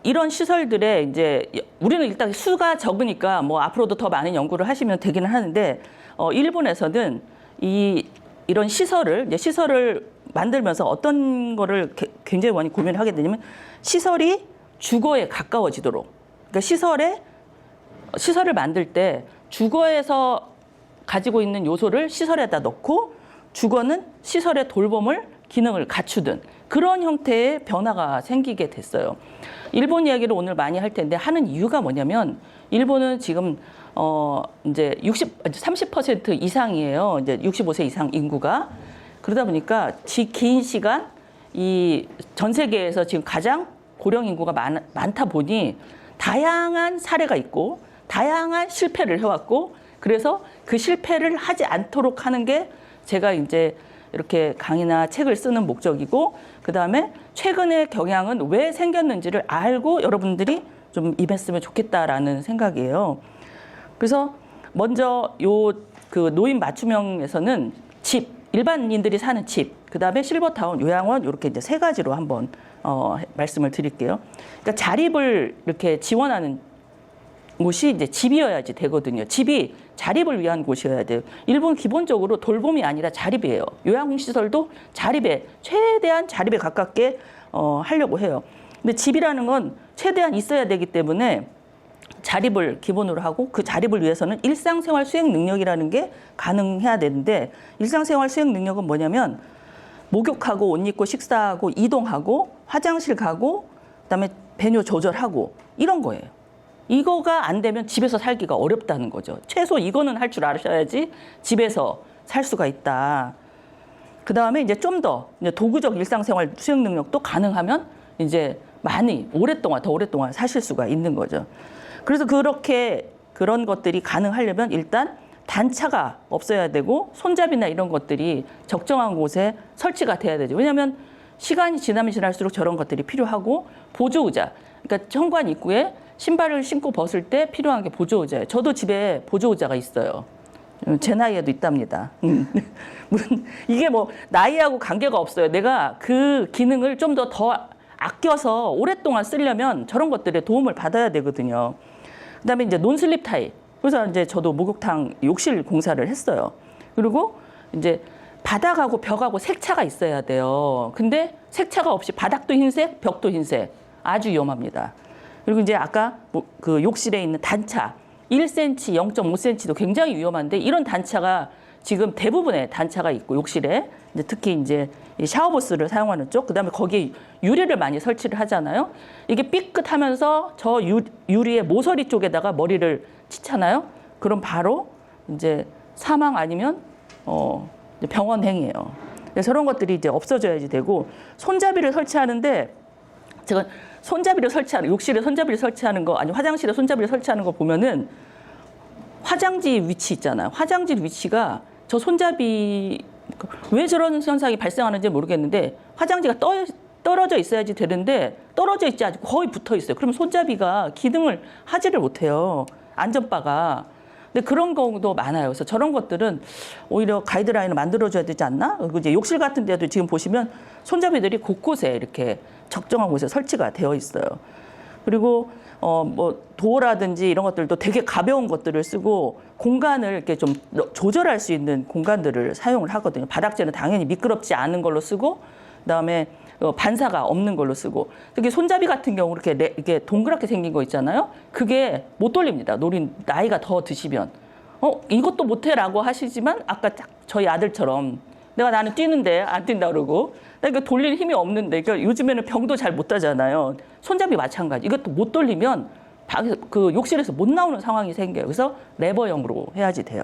이런 시설들에 이제 우리는 일단 수가 적으니까 뭐 앞으로도 더 많은 연구를 하시면 되기는 하는데 일본에서는 이런 시설을 만들면서 어떤 거를 굉장히 많이 고민을 하게 되냐면 시설이 주거에 가까워지도록 그러니까 시설을 만들 때 주거에서 가지고 있는 요소를 시설에다 넣고 주거는 시설의 돌봄을 기능을 갖추든 그런 형태의 변화가 생기게 됐어요. 일본 이야기를 오늘 많이 할 텐데 하는 이유가 뭐냐면 일본은 지금 이제 30% 이상이에요. 이제 65세 이상 인구가. 그러다 보니까 긴 시간 이 전 세계에서 지금 가장 고령 인구가 많다 보니 다양한 사례가 있고 다양한 실패를 해왔고 그래서 그 실패를 하지 않도록 하는 게 제가 이제 이렇게 강의나 책을 쓰는 목적이고 그다음에 최근의 경향은 왜 생겼는지를 알고 여러분들이 좀 임했으면 좋겠다라는 생각이에요. 그래서 먼저 그 노인 맞춤형에서는 집, 일반인들이 사는 집, 그다음에 실버타운, 요양원 이렇게 이제 세 가지로 한번 말씀을 드릴게요. 그러니까 자립을 이렇게 지원하는 곳이 이제 집이어야지 되거든요. 집이 자립을 위한 곳이어야 돼요. 일본 기본적으로 돌봄이 아니라 자립이에요. 요양시설도 최대한 자립에 가깝게 하려고 해요. 근데 집이라는 건 최대한 있어야 되기 때문에 자립을 기본으로 하고 그 자립을 위해서는 일상생활 수행 능력이라는 게 가능해야 되는데 일상생활 수행 능력은 뭐냐면 목욕하고 옷 입고 식사하고 이동하고 화장실 가고 그다음에 배뇨 조절하고 이런 거예요. 이거가 안 되면 집에서 살기가 어렵다는 거죠. 최소 이거는 할 줄 아셔야지 집에서 살 수가 있다. 그 다음에 이제 좀 더 도구적 일상생활 수행 능력도 가능하면 이제 더 오랫동안 사실 수가 있는 거죠. 그래서 그런 것들이 가능하려면 일단 단차가 없어야 되고 손잡이나 이런 것들이 적정한 곳에 설치가 돼야 되죠. 왜냐하면 시간이 지나면 지날수록 저런 것들이 필요하고 보조의자, 그러니까 현관 입구에 신발을 신고 벗을 때 필요한 게 보조의자예요. 저도 집에 보조의자가 있어요. 제 나이에도 있답니다. 이게 뭐 나이하고 관계가 없어요. 내가 그 기능을 좀 더 아껴서 오랫동안 쓰려면 저런 것들의 도움을 받아야 되거든요. 그다음에 이제 논슬립 타입. 그래서 이제 저도 목욕탕 욕실 공사를 했어요. 그리고 이제 바닥하고 벽하고 색차가 있어야 돼요. 근데 색차가 없이 바닥도 흰색, 벽도 흰색. 아주 위험합니다. 그리고 이제 아까 그 욕실에 있는 단차 1cm, 0.5cm도 굉장히 위험한데 이런 단차가 지금 대부분의 단차가 있고 욕실에 이제 특히 이제 샤워부스를 사용하는 쪽, 그다음에 거기에 유리를 많이 설치를 하잖아요. 이게 삐끗하면서 저 유리의 모서리 쪽에다가 머리를 치잖아요. 그럼 바로 이제 사망 아니면 병원 행위예요. 저런 것들이 이제 없어져야지 되고 손잡이를 설치하는데 제가 욕실에 손잡이를 설치하는 거, 아니 화장실에 손잡이를 설치하는 거 보면은 화장지 위치 있잖아요. 화장지 위치가 저 손잡이, 왜 저런 현상이 발생하는지 모르겠는데 화장지가 떨어져 있어야지 되는데 떨어져 있지 않고 거의 붙어 있어요. 그러면 손잡이가 기능을 하지를 못해요. 안전바가. 근데 그런 경우도 많아요. 그래서 저런 것들은 오히려 가이드라인을 만들어줘야 되지 않나? 그리고 이제 욕실 같은 데도 지금 보시면 손잡이들이 곳곳에 이렇게 적정한 곳에 설치가 되어 있어요. 그리고 뭐 도어라든지 이런 것들도 되게 가벼운 것들을 쓰고 공간을 이렇게 좀 조절할 수 있는 공간들을 사용을 하거든요. 바닥재는 당연히 미끄럽지 않은 걸로 쓰고 그다음에 반사가 없는 걸로 쓰고 특히 손잡이 같은 경우 이렇게 동그랗게 생긴 거 있잖아요. 그게 못 돌립니다. 나이가 더 드시면 이것도 못해라고 하시지만 아까 저희 아들처럼 나는 뛰는데 안 뛴다 그러고 그러니까 돌릴 힘이 없는데 그러니까 요즘에는 병도 잘 못 따잖아요. 손잡이 마찬가지. 이것도 못 돌리면 그 욕실에서 못 나오는 상황이 생겨요. 그래서 레버형으로 해야지 돼요.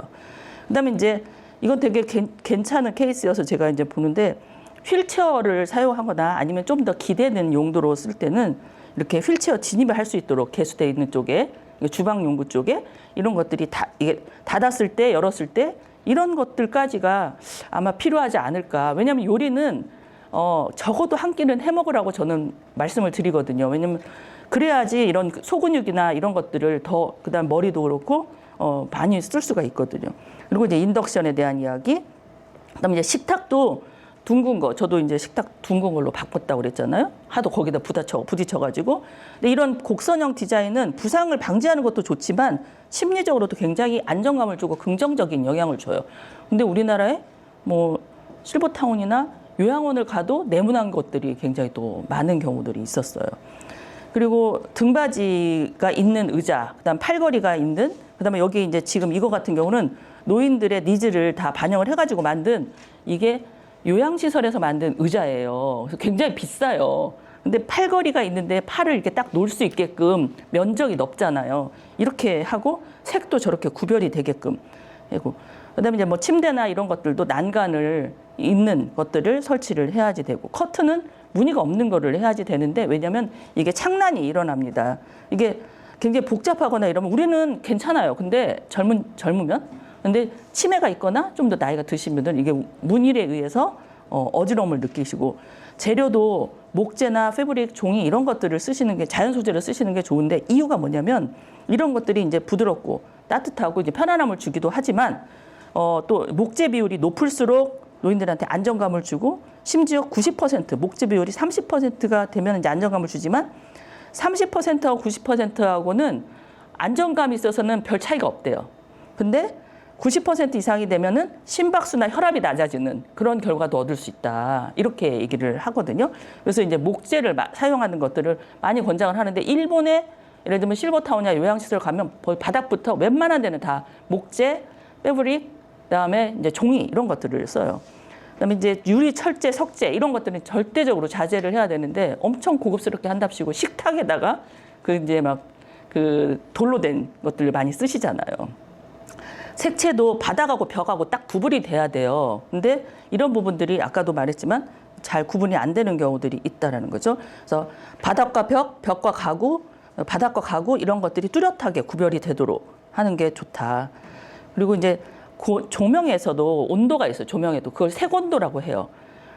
그다음에 이제 이건 되게 괜찮은 케이스여서 제가 이제 보는데 휠체어를 사용하거나 아니면 좀 더 기대는 용도로 쓸 때는 이렇게 휠체어 진입을 할 수 있도록 개수되어 있는 쪽에 주방 용구 쪽에 이런 것들이 이게 닫았을 때 열었을 때 이런 것들까지가 아마 필요하지 않을까. 왜냐하면 요리는 적어도 한 끼는 해 먹으라고 저는 말씀을 드리거든요. 왜냐하면 그래야지 이런 소근육이나 이런 것들을 더 그다음 머리도 그렇고 많이 쓸 수가 있거든요. 그리고 이제 인덕션에 대한 이야기. 그다음에 이제 식탁도 둥근 거, 저도 이제 식탁 둥근 걸로 바꿨다고 그랬잖아요. 하도 거기다 부딪혀가지고. 근데 이런 곡선형 디자인은 부상을 방지하는 것도 좋지만 심리적으로도 굉장히 안정감을 주고 긍정적인 영향을 줘요. 근데 우리나라에 뭐 실버타운이나 요양원을 가도 네모난 것들이 굉장히 또 많은 경우들이 있었어요. 그리고 등받이가 있는 의자, 그다음 팔걸이가 있는, 그다음에 여기 이제 지금 이거 같은 경우는 노인들의 니즈를 다 반영을 해가지고 만든 이게 요양시설에서 만든 의자예요. 그래서 굉장히 비싸요. 근데 팔걸이가 있는데 팔을 이렇게 딱 놓을 수 있게끔 면적이 넓잖아요. 이렇게 하고 색도 저렇게 구별이 되게끔. 그다음에 이제 뭐 침대나 이런 것들도 난간을 있는 것들을 설치를 해야지 되고, 커튼은 무늬가 없는 거를 해야지 되는데, 왜냐면 이게 창란이 일어납니다. 이게 굉장히 복잡하거나 이러면 우리는 괜찮아요. 근데 젊으면 근데 치매가 있거나 좀 더 나이가 드시면은 이게 문일에 의해서 어지러움을 느끼시고, 재료도 목재나 패브릭, 종이 이런 것들을 쓰시는 게, 자연 소재를 쓰시는 게 좋은데, 이유가 뭐냐면 이런 것들이 이제 부드럽고 따뜻하고 이제 편안함을 주기도 하지만 또 목재 비율이 높을수록 노인들한테 안정감을 주고, 심지어 90% 목재 비율이 30%가 되면 이제 안정감을 주지만 30%하고 90%하고는 안정감이 있어서는 별 차이가 없대요. 근데 90% 이상이 되면은 심박수나 혈압이 낮아지는 그런 결과도 얻을 수 있다. 이렇게 얘기를 하거든요. 그래서 이제 목재를 사용하는 것들을 많이 권장을 하는데, 일본에 예를 들면 실버타운이나 요양시설 가면 거의 바닥부터 웬만한 데는 다 목재, 패브릭, 그다음에 이제 종이 이런 것들을 써요. 그다음에 이제 유리, 철제, 석재 이런 것들은 절대적으로 자제를 해야 되는데, 엄청 고급스럽게 한답시고 식탁에다가 그 이제 막 그 돌로 된 것들을 많이 쓰시잖아요. 색채도 바닥하고 벽하고 딱 구분이 돼야 돼요. 근데 이런 부분들이 아까도 말했지만 잘 구분이 안 되는 경우들이 있다라는 거죠. 그래서 바닥과 벽, 벽과 가구, 바닥과 가구 이런 것들이 뚜렷하게 구별이 되도록 하는 게 좋다. 그리고 이제 조명에서도 온도가 있어요. 조명에도 그걸 색온도라고 해요.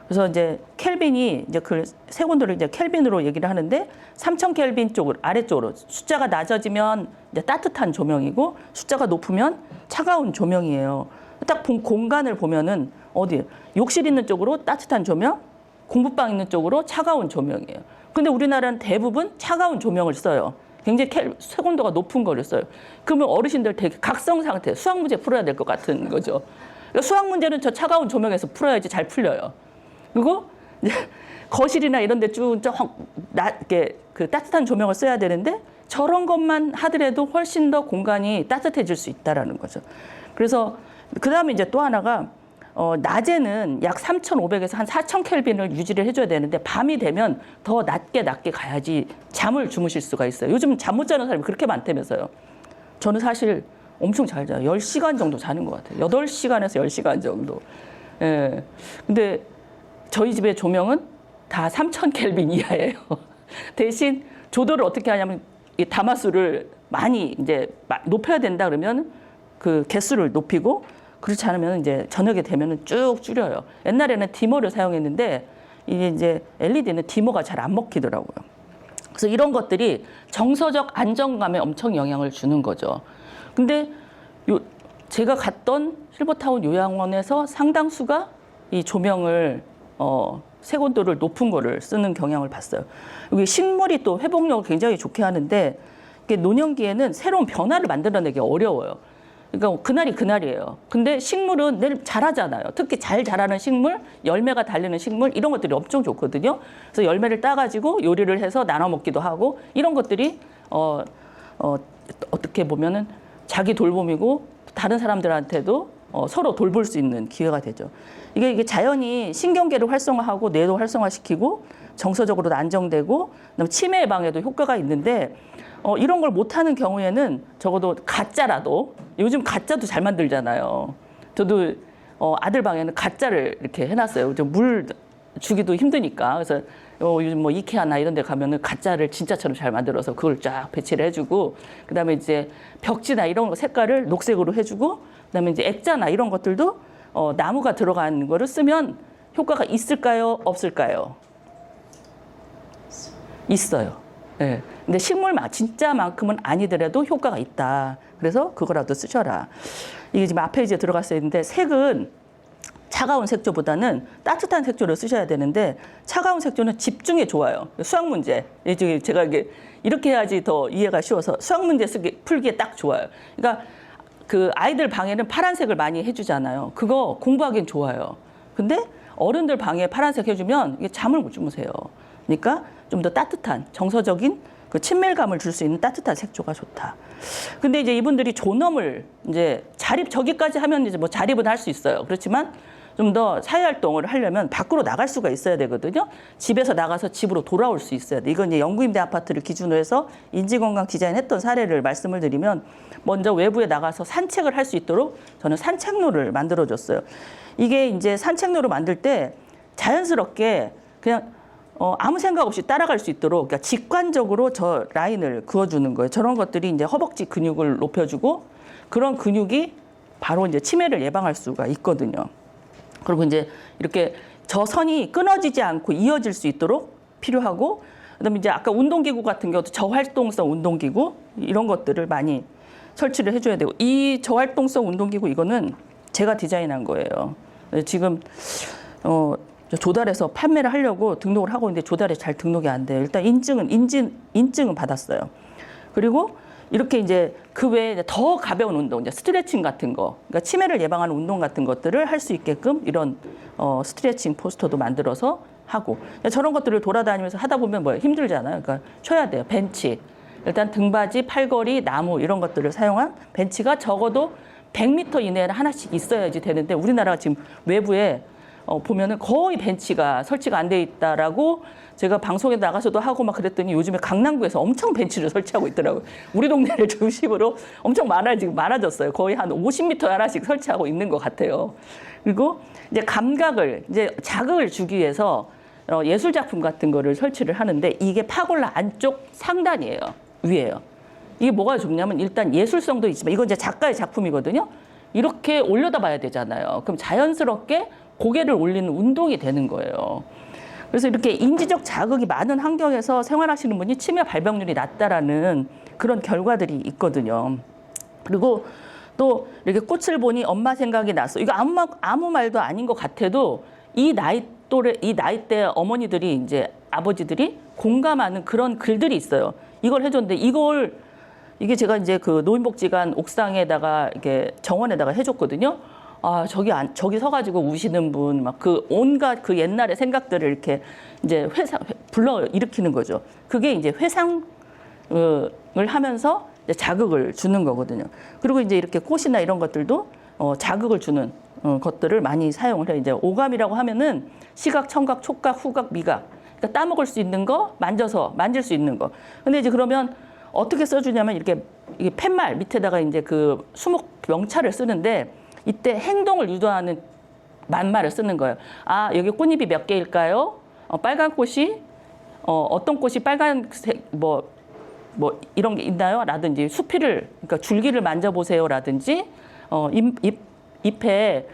그래서 이제 켈빈이 이제 그 색온도를 이제 켈빈으로 얘기를 하는데, 3000 켈빈 쪽으로 아래쪽으로 숫자가 낮아지면 이제 따뜻한 조명이고, 숫자가 높으면 차가운 조명이에요. 딱 공간을 보면은 어디 욕실 있는 쪽으로 따뜻한 조명, 공부방 있는 쪽으로 차가운 조명이에요. 근데 우리나라는 대부분 차가운 조명을 써요. 굉장히 색온도가 높은 거를 써요. 그러면 어르신들 되게 각성 상태, 수학 문제 풀어야 될 것 같은 거죠. 그러니까 수학 문제는 저 차가운 조명에서 풀어야지 잘 풀려요. 그리고 이제 거실이나 이런 데 쭉 이렇게 그 따뜻한 조명을 써야 되는데, 저런 것만 하더라도 훨씬 더 공간이 따뜻해질 수 있다라는 거죠. 그래서 그다음에 이제 또 하나가 낮에는 약 3,500에서 한 4,000 켈빈을 유지를 해줘야 되는데, 밤이 되면 더 낮게 가야지 잠을 주무실 수가 있어요. 요즘 잠 못 자는 사람이 그렇게 많다면서요. 저는 사실 엄청 잘 자요. 10시간 정도 자는 것 같아요. 8시간에서 10시간 정도. 예. 근데 저희 집의 조명은 다 3,000 켈빈 이하예요. 대신 조도를 어떻게 하냐면, 이 담화수를 많이 이제 높여야 된다 그러면 그 개수를 높이고, 그렇지 않으면 이제 저녁에 되면은 쭉 줄여요. 옛날에는 디머를 사용했는데, 이게 이제 LED는 디머가 잘 안 먹히더라고요. 그래서 이런 것들이 정서적 안정감에 엄청 영향을 주는 거죠. 근데 제가 갔던 실버타운 요양원에서 상당수가 이 조명을 색온도를 높은 거를 쓰는 경향을 봤어요. 여기 식물이 또 회복력을 굉장히 좋게 하는데, 이게 노년기에는 새로운 변화를 만들어내기 어려워요. 그러니까 그날이 그날이에요. 근데 식물은 늘 자라잖아요. 특히 잘 자라는 식물, 열매가 달리는 식물 이런 것들이 엄청 좋거든요. 그래서 열매를 따가지고 요리를 해서 나눠 먹기도 하고, 이런 것들이 어떻게 보면은 자기 돌봄이고 다른 사람들한테도 서로 돌볼 수 있는 기회가 되죠. 이게 자연이 신경계를 활성화하고 뇌도 활성화시키고 정서적으로도 안정되고, 그다음에 치매 예방에도 효과가 있는데, 이런 걸 못하는 경우에는 적어도 가짜라도, 요즘 가짜도 잘 만들잖아요. 저도 아들 방에는 가짜를 이렇게 해놨어요. 물 주기도 힘드니까. 그래서 요즘 뭐 이케아나 이런 데 가면은 가짜를 진짜처럼 잘 만들어서 그걸 쫙 배치를 해주고, 그다음에 이제 벽지나 이런 거 색깔을 녹색으로 해주고, 그다음에 이제 액자나 이런 것들도 나무가 들어간 거를 쓰면 효과가 있을까요? 없을까요? 있어요. 네. 근데 식물 진짜만큼은 아니더라도 효과가 있다. 그래서 그거라도 쓰셔라. 이게 지금 앞에 이제 들어갔어야 했는데, 색은 차가운 색조보다는 따뜻한 색조를 쓰셔야 되는데 차가운 색조는 집중에 좋아요. 수학 문제. 제가 이렇게 해야지 더 이해가 쉬워서 수학 문제 풀기에 딱 좋아요. 그러니까 그 아이들 방에는 파란색을 많이 해주잖아요. 그거 공부하기엔 좋아요. 근데 어른들 방에 파란색 해주면 이게 잠을 못 주무세요. 그러니까 좀 더 따뜻한 정서적인 그 친밀감을 줄 수 있는 따뜻한 색조가 좋다. 근데 이제 이분들이 존엄을 이제 저기까지 하면 이제 뭐 자립은 할 수 있어요. 그렇지만 좀 더 사회활동을 하려면 밖으로 나갈 수가 있어야 되거든요. 집에서 나가서 집으로 돌아올 수 있어야 돼. 이건 이제 영구임대 아파트를 기준으로 해서 인지건강 디자인했던 사례를 말씀을 드리면 먼저 외부에 나가서 산책을 할 수 있도록 저는 산책로를 만들어줬어요. 이게 이제 산책로를 만들 때 자연스럽게 그냥 아무 생각 없이 따라갈 수 있도록 그러니까 직관적으로 저 라인을 그어주는 거예요. 저런 것들이 이제 허벅지 근육을 높여주고 그런 근육이 바로 이제 치매를 예방할 수가 있거든요. 그리고 이제 이렇게 저 선이 끊어지지 않고 이어질 수 있도록 필요하고 그다음에 이제 아까 운동기구 같은 경우도 저활동성 운동기구 이런 것들을 많이 설치를 해줘야 되고 이 저활동성 운동기구 이거는 제가 디자인한 거예요. 지금 조달해서 판매를 하려고 등록을 하고 있는데 조달이 잘 등록이 안 돼요. 일단 인증은 받았어요. 그리고 이렇게 이제 그 외에 더 가벼운 운동, 이제 스트레칭 같은 거, 그러니까 치매를 예방하는 운동 같은 것들을 할 수 있게끔 이런 스트레칭 포스터도 만들어서 하고 저런 것들을 돌아다니면서 하다 보면 뭐 힘들잖아요. 그러니까 쉬어야 돼요. 벤치, 일단 등받이, 팔걸이, 나무 이런 것들을 사용한 벤치가 적어도 100m 이내에 하나씩 있어야지 되는데 우리나라가 지금 외부에 보면은 거의 벤치가 설치가 안 돼 있다라고 제가 방송에 나가서도 하고 막 그랬더니 요즘에 강남구에서 엄청 벤치를 설치하고 있더라고요. 우리 동네를 중심으로 엄청 지금 많아졌어요. 거의 한 50m 하나씩 설치하고 있는 것 같아요. 그리고 이제 감각을 이제 자극을 주기 위해서 예술 작품 같은 거를 설치를 하는데 이게 파골라 안쪽 상단이에요. 위에요. 이게 뭐가 좋냐면 일단 예술성도 있지만 이건 이제 작가의 작품이거든요. 이렇게 올려다 봐야 되잖아요. 그럼 자연스럽게 고개를 올리는 운동이 되는 거예요. 그래서 이렇게 인지적 자극이 많은 환경에서 생활하시는 분이 치매 발병률이 낮다라는 그런 결과들이 있거든요. 그리고 또 이렇게 꽃을 보니 엄마 생각이 났어. 이거 아무 말도 아닌 것 같아도 이 나이대 어머니들이 이제 아버지들이 공감하는 그런 글들이 있어요. 이걸 해줬는데 이게 제가 이제 그 노인복지관 옥상에다가 이렇게 정원에다가 해줬거든요. 아, 저기 서가지고 우시는 분, 막 그 온갖 그 옛날의 생각들을 이렇게 이제 불러 일으키는 거죠. 그게 이제 회상을 하면서 이제 자극을 주는 거거든요. 그리고 이제 이렇게 꽃이나 이런 것들도 자극을 주는 것들을 많이 사용을 해요. 이제 오감이라고 하면은 시각, 청각, 촉각, 후각, 미각. 그러니까 따먹을 수 있는 거, 만질 수 있는 거. 근데 이제 그러면 어떻게 써주냐면 이게 팻말 밑에다가 이제 그 수목 명찰을 쓰는데 이때 행동을 유도하는 만말을 쓰는 거예요. 아, 여기 꽃잎이 몇 개일까요? 빨간 꽃이 어떤 꽃이 빨간색 뭐 이런 게 있나요? 라든지 수필을 그러니까 줄기를 만져보세요. 라든지 잎에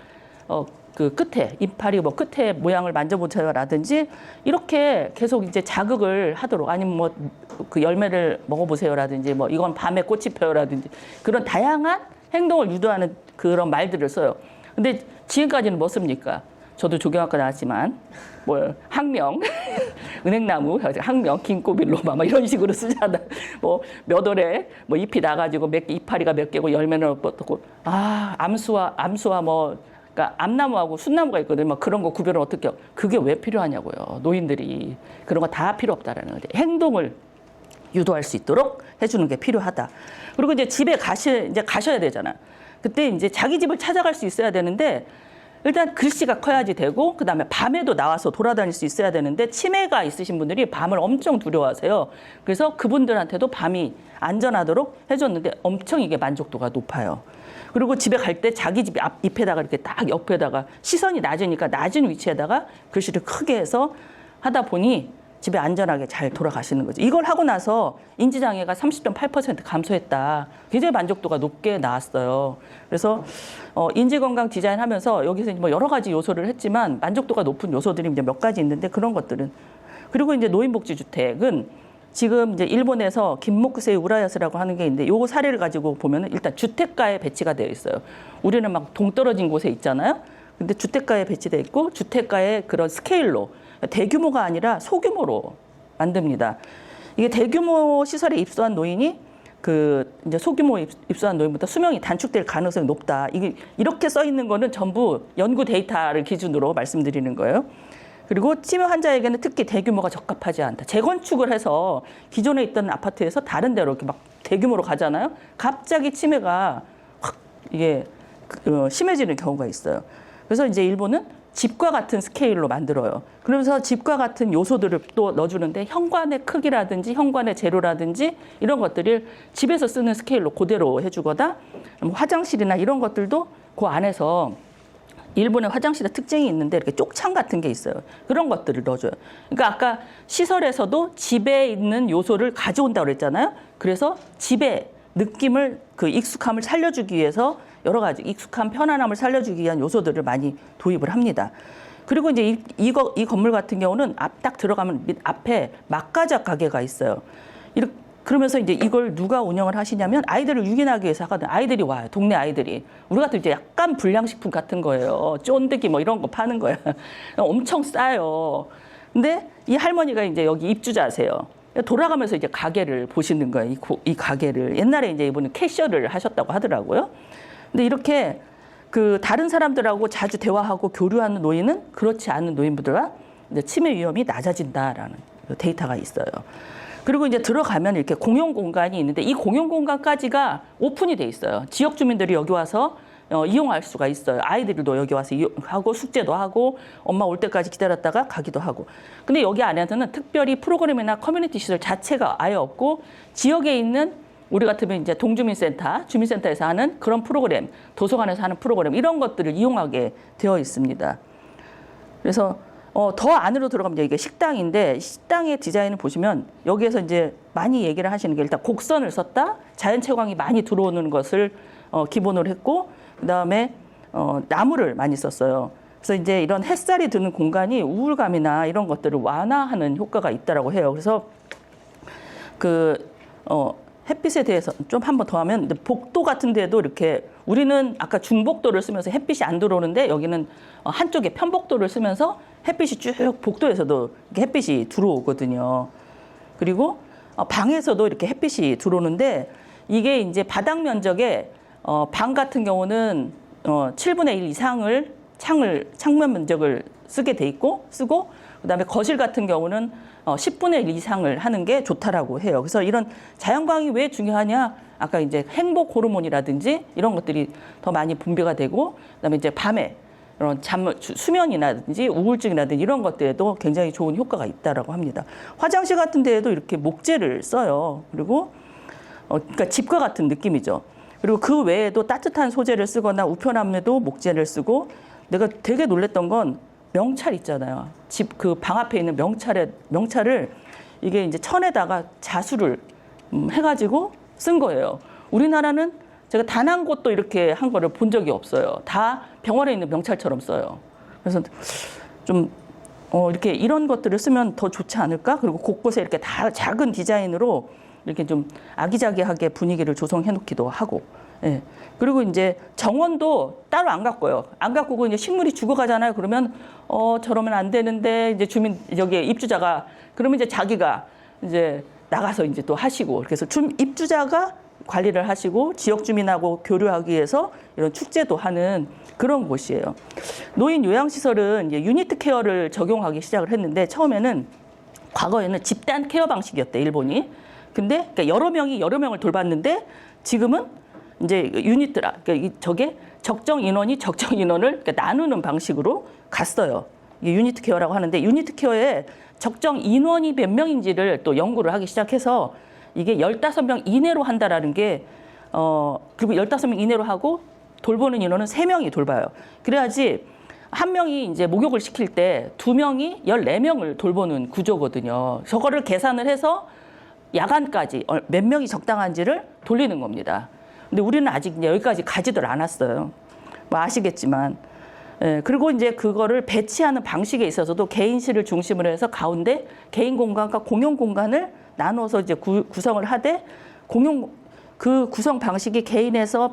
그 끝에 이파리 뭐 끝에 모양을 만져보세요. 라든지 이렇게 계속 이제 자극을 하도록 아니면 뭐 그 열매를 먹어보세요. 라든지 뭐 이건 밤에 꽃이 펴요. 라든지 그런 다양한 행동을 유도하는 그런 말들을 써요. 근데 지금까지는 뭐 씁니까? 저도 조경학과 나왔지만 뭐 항명, 은행나무, 항명, 긴꼬빌로마 막 이런 식으로 쓰잖아. 뭐 몇 월에 뭐 잎이 나가지고 이파리가 몇 개고 열매는 어떻고 암수와 뭐 그러니까 암나무하고 순나무가 있거든요. 막 그런 거 구별을 어떻게 그게 왜 필요하냐고요. 노인들이 그런 거 다 필요 없다라는 거죠. 행동을 유도할 수 있도록 해주는 게 필요하다. 그리고 이제 집에 가셔야 되잖아. 그때 이제 자기 집을 찾아갈 수 있어야 되는데 일단 글씨가 커야지 되고 그다음에 밤에도 나와서 돌아다닐 수 있어야 되는데 치매가 있으신 분들이 밤을 엄청 두려워하세요. 그래서 그분들한테도 밤이 안전하도록 해줬는데 엄청 이게 만족도가 높아요. 그리고 집에 갈 때 자기 집 앞에다가 이렇게 딱 옆에다가 시선이 낮으니까 낮은 위치에다가 글씨를 크게 해서 하다 보니 집에 안전하게 잘 돌아가시는 거죠. 이걸 하고 나서 인지장애가 30.8% 감소했다. 굉장히 만족도가 높게 나왔어요. 그래서 인지건강 디자인하면서 여기서 뭐 여러 가지 요소를 했지만 만족도가 높은 요소들이 이제 몇 가지 있는데 그런 것들은 그리고 이제 노인복지주택은 지금 이제 일본에서 김모쿠세이 우라야스라고 하는 게 있는데 요 사례를 가지고 보면은 일단 주택가에 배치가 되어 있어요. 우리는 막 동떨어진 곳에 있잖아요. 근데 주택가에 배치돼 있고 주택가의 그런 스케일로 대규모가 아니라 소규모로 만듭니다. 이게 대규모 시설에 입소한 노인이 그 이제 소규모 입소한 노인보다 수명이 단축될 가능성이 높다. 이게 이렇게 써 있는 거는 전부 연구 데이터를 기준으로 말씀드리는 거예요. 그리고 치매 환자에게는 특히 대규모가 적합하지 않다. 재건축을 해서 기존에 있던 아파트에서 다른 데로 이렇게 막 대규모로 가잖아요. 갑자기 치매가 확 이게 심해지는 경우가 있어요. 그래서 이제 일본은 집과 같은 스케일로 만들어요. 그러면서 집과 같은 요소들을 또 넣어주는데 현관의 크기라든지 현관의 재료라든지 이런 것들을 집에서 쓰는 스케일로 그대로 해주거나 화장실이나 이런 것들도 그 안에서 일본의 화장실의 특징이 있는데 이렇게 쪽창 같은 게 있어요. 그런 것들을 넣어줘요. 그러니까 아까 시설에서도 집에 있는 요소를 가져온다고 그랬잖아요. 그래서 집의 느낌을 그 익숙함을 살려주기 위해서 여러 가지 익숙한 편안함을 살려주기 위한 요소들을 많이 도입을 합니다. 그리고 이제 이 건물 같은 경우는 딱 들어가면 앞에 막가자 가게가 있어요. 그러면서 이제 이걸 누가 운영을 하시냐면 아이들을 유인하기 위해서 하거든요. 아이들이 와요. 동네 아이들이. 우리 같은 이제 약간 불량식품 같은 거예요. 쫀득이 뭐 이런 거 파는 거야. 엄청 싸요. 근데 이 할머니가 이제 여기 입주자세요. 돌아가면서 이제 가게를 보시는 거예요. 이 가게를. 옛날에 이제 이분은 캐셔를 하셨다고 하더라고요. 근데 이렇게 그 다른 사람들하고 자주 대화하고 교류하는 노인은 그렇지 않은 노인들보다 이제 치매 위험이 낮아진다라는 데이터가 있어요. 그리고 이제 들어가면 이렇게 공용 공간이 있는데 이 공용 공간까지가 오픈이 돼 있어요. 지역 주민들이 여기 와서 이용할 수가 있어요. 아이들도 여기 와서 이용하고 숙제도 하고 엄마 올 때까지 기다렸다가 가기도 하고. 근데 여기 안에서는 특별히 프로그램이나 커뮤니티 시설 자체가 아예 없고 지역에 있는 우리 같으면 이제 동주민센터, 주민센터에서 하는 그런 프로그램, 도서관에서 하는 프로그램 이런 것들을 이용하게 되어 있습니다. 그래서 더 안으로 들어가면 이게 식당인데 식당의 디자인을 보시면 여기에서 이제 많이 얘기를 하시는 게 일단 곡선을 썼다, 자연 채광이 많이 들어오는 것을 기본으로 했고 그다음에 나무를 많이 썼어요. 그래서 이제 이런 햇살이 드는 공간이 우울감이나 이런 것들을 완화하는 효과가 있다라고 해요. 그래서 햇빛에 대해서 좀 한 번 더 하면 복도 같은 데도 이렇게 우리는 아까 중복도를 쓰면서 햇빛이 안 들어오는데 여기는 한쪽에 편복도를 쓰면서 햇빛이 쭉 복도에서도 이렇게 햇빛이 들어오거든요. 그리고 방에서도 이렇게 햇빛이 들어오는데 이게 이제 바닥 면적에 방 같은 경우는 7분의 1 이상을 창문 면적을 쓰고 그다음에 거실 같은 경우는 10분의 1 이상을 하는 게 좋다라고 해요. 그래서 이런 자연광이 왜 중요하냐? 아까 이제 행복 호르몬이라든지 이런 것들이 더 많이 분비가 되고 그다음에 이제 밤에 이런 수면이라든지 우울증이라든지 이런 것들에도 굉장히 좋은 효과가 있다라고 합니다. 화장실 같은 데에도 이렇게 목재를 써요. 그리고 그러니까 집과 같은 느낌이죠. 그리고 그 외에도 따뜻한 소재를 쓰거나 우편함에도 목재를 쓰고 내가 되게 놀랬던 건 명찰 있잖아요. 집 그 방 앞에 있는 명찰을 이게 이제 천에다가 자수를 해가지고 쓴 거예요. 우리나라는 제가 단 한 곳도 이렇게 한 거를 본 적이 없어요. 다 병원에 있는 명찰처럼 써요. 그래서 좀 이렇게 이런 것들을 쓰면 더 좋지 않을까? 그리고 곳곳에 이렇게 다 작은 디자인으로 이렇게 좀 아기자기하게 분위기를 조성해 놓기도 하고. 예. 그리고 이제 정원도 따로 안 가꿔요. 안 가꾸고 이제 식물이 죽어가잖아요. 그러면 저러면 안 되는데 이제 여기 입주자가 그러면 이제 자기가 이제 나가서 이제 또 하시고 그래서 입주자가 관리를 하시고 지역 주민하고 교류하기 위해서 이런 축제도 하는 그런 곳이에요. 노인 요양시설은 이제 유니트 케어를 적용하기 시작을 했는데 처음에는 과거에는 집단 케어 방식이었대 일본이. 근데 그러니까 여러 명을 돌봤는데 지금은 이제 그러니까 저게 적정 인원이 적정 인원을 나누는 방식으로 갔어요. 이게 유니트 케어라고 하는데 유니트 케어에 적정 인원이 몇 명인지를 또 연구를 하기 시작해서 이게 15명 이내로 한다라는 게 그리고 15명 이내로 하고 돌보는 인원은 3명이 돌봐요. 그래야지 한 명이 이제 목욕을 시킬 때 2명이 14명을 돌보는 구조거든요. 저거를 계산을 해서 야간까지 몇 명이 적당한지를 돌리는 겁니다. 근데 우리는 아직 이제 여기까지 가지들 않았어요. 뭐 아시겠지만. 예, 그리고 이제 그거를 배치하는 방식에 있어서도 개인실을 중심으로 해서 가운데 개인 공간과 공용 공간을 나눠서 이제 구성을 하되 그 구성 방식이 개인에서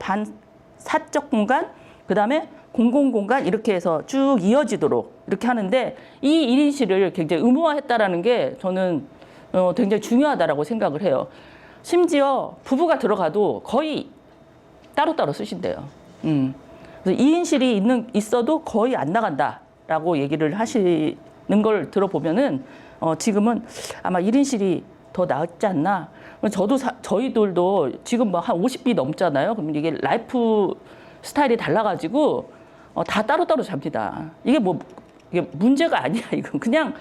사적 공간, 그다음에 공공공간 이렇게 해서 쭉 이어지도록 이렇게 하는데 이 1인실을 굉장히 의무화했다라는 게 저는 굉장히 중요하다라고 생각을 해요. 심지어 부부가 들어가도 거의 따로따로 쓰신대요. 그래서 2인실이 있어도 거의 안 나간다라고 얘기를 하시는 걸 들어보면은 지금은 아마 1인실이 더 낫지 않나. 저희들도 지금 뭐 한 50비 넘잖아요. 그러면 이게 라이프 스타일이 달라가지고 다 따로따로 잡니다. 이게 문제가 아니야. 이건 그냥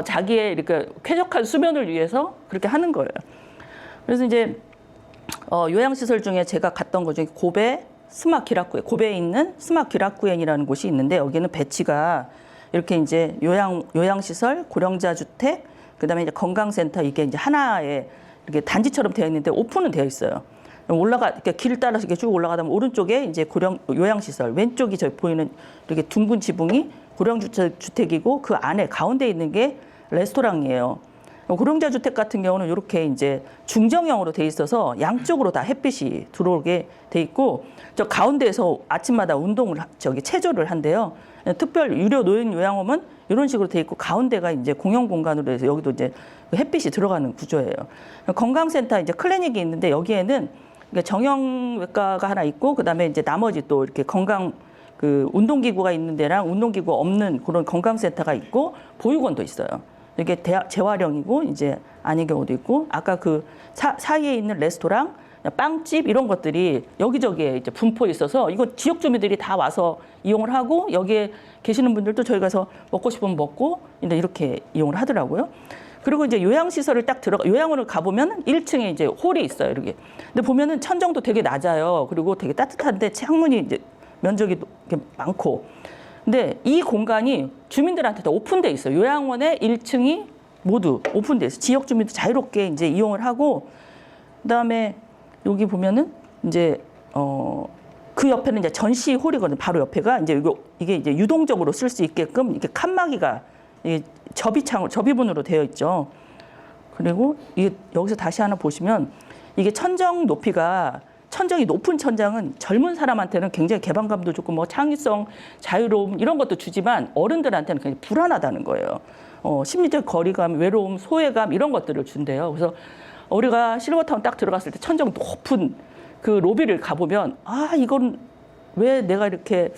자기의 이렇게 쾌적한 수면을 위해서 그렇게 하는 거예요. 그래서 이제 요양시설 중에 제가 갔던 것 중에 고베에 있는 스마 기락구엔이라는 곳이 있는데 여기는 배치가 이렇게 이제 요양시설, 고령자 주택, 그다음에 이제 건강센터 이게 이제 하나의 이렇게 단지처럼 되어 있는데 오픈은 되어 있어요. 이렇게 길 따라서 이렇게 쭉 올라가다 보면 오른쪽에 이제 요양시설, 왼쪽이 저희 보이는 이렇게 둥근 지붕이 고령주택이고 그 안에 가운데 있는 게 레스토랑이에요. 고령자 주택 같은 경우는 이렇게 이제 중정형으로 돼 있어서 양쪽으로 다 햇빛이 들어오게 돼 있고 저 가운데에서 아침마다 체조를 한대요. 특별 유료 노인 요양원은 이런 식으로 돼 있고 가운데가 이제 공용 공간으로 해서 여기도 이제 햇빛이 들어가는 구조예요. 건강센터 이제 클리닉이 있는데 여기에는 정형외과가 하나 있고 그다음에 이제 나머지 또 이렇게 운동기구가 있는 데랑 운동기구 없는 그런 건강센터가 있고 보육원도 있어요. 이게 재활용이고 이제 아닌 경우도 있고 아까 그 사이에 있는 레스토랑, 빵집 이런 것들이 여기저기에 이제 분포 있어서 이거 지역 주민들이 다 와서 이용을 하고 여기에 계시는 분들도 저희 가서 먹고 싶으면 먹고 이렇게 이용을 하더라고요. 그리고 이제 요양시설을 요양원을 가보면 1층에 이제 홀이 있어요, 이렇게. 근데 보면은 천정도 되게 낮아요. 그리고 되게 따뜻한데 창문이 이제 면적이 이렇게 많고. 근데 이 공간이 주민들한테 다 오픈돼 있어요. 요양원의 1층이 모두 오픈돼 있어요. 지역 주민도 자유롭게 이제 이용을 하고, 그다음에 여기 보면은 이제 그 옆에는 이제 전시 홀이거든요. 바로 옆에가 이제 이게 이제 유동적으로 쓸 수 있게끔 이렇게 칸막이가 접이문으로 되어 있죠. 그리고 여기서 다시 하나 보시면 이게 천정이 높은 천장은 젊은 사람한테는 굉장히 개방감도 좋고 뭐 창의성, 자유로움 이런 것도 주지만 어른들한테는 굉장히 불안하다는 거예요. 심리적 거리감, 외로움, 소외감 이런 것들을 준대요. 그래서 우리가 실버타운 딱 들어갔을 때 천정 높은 그 로비를 가보면 이건 왜 내가 이렇게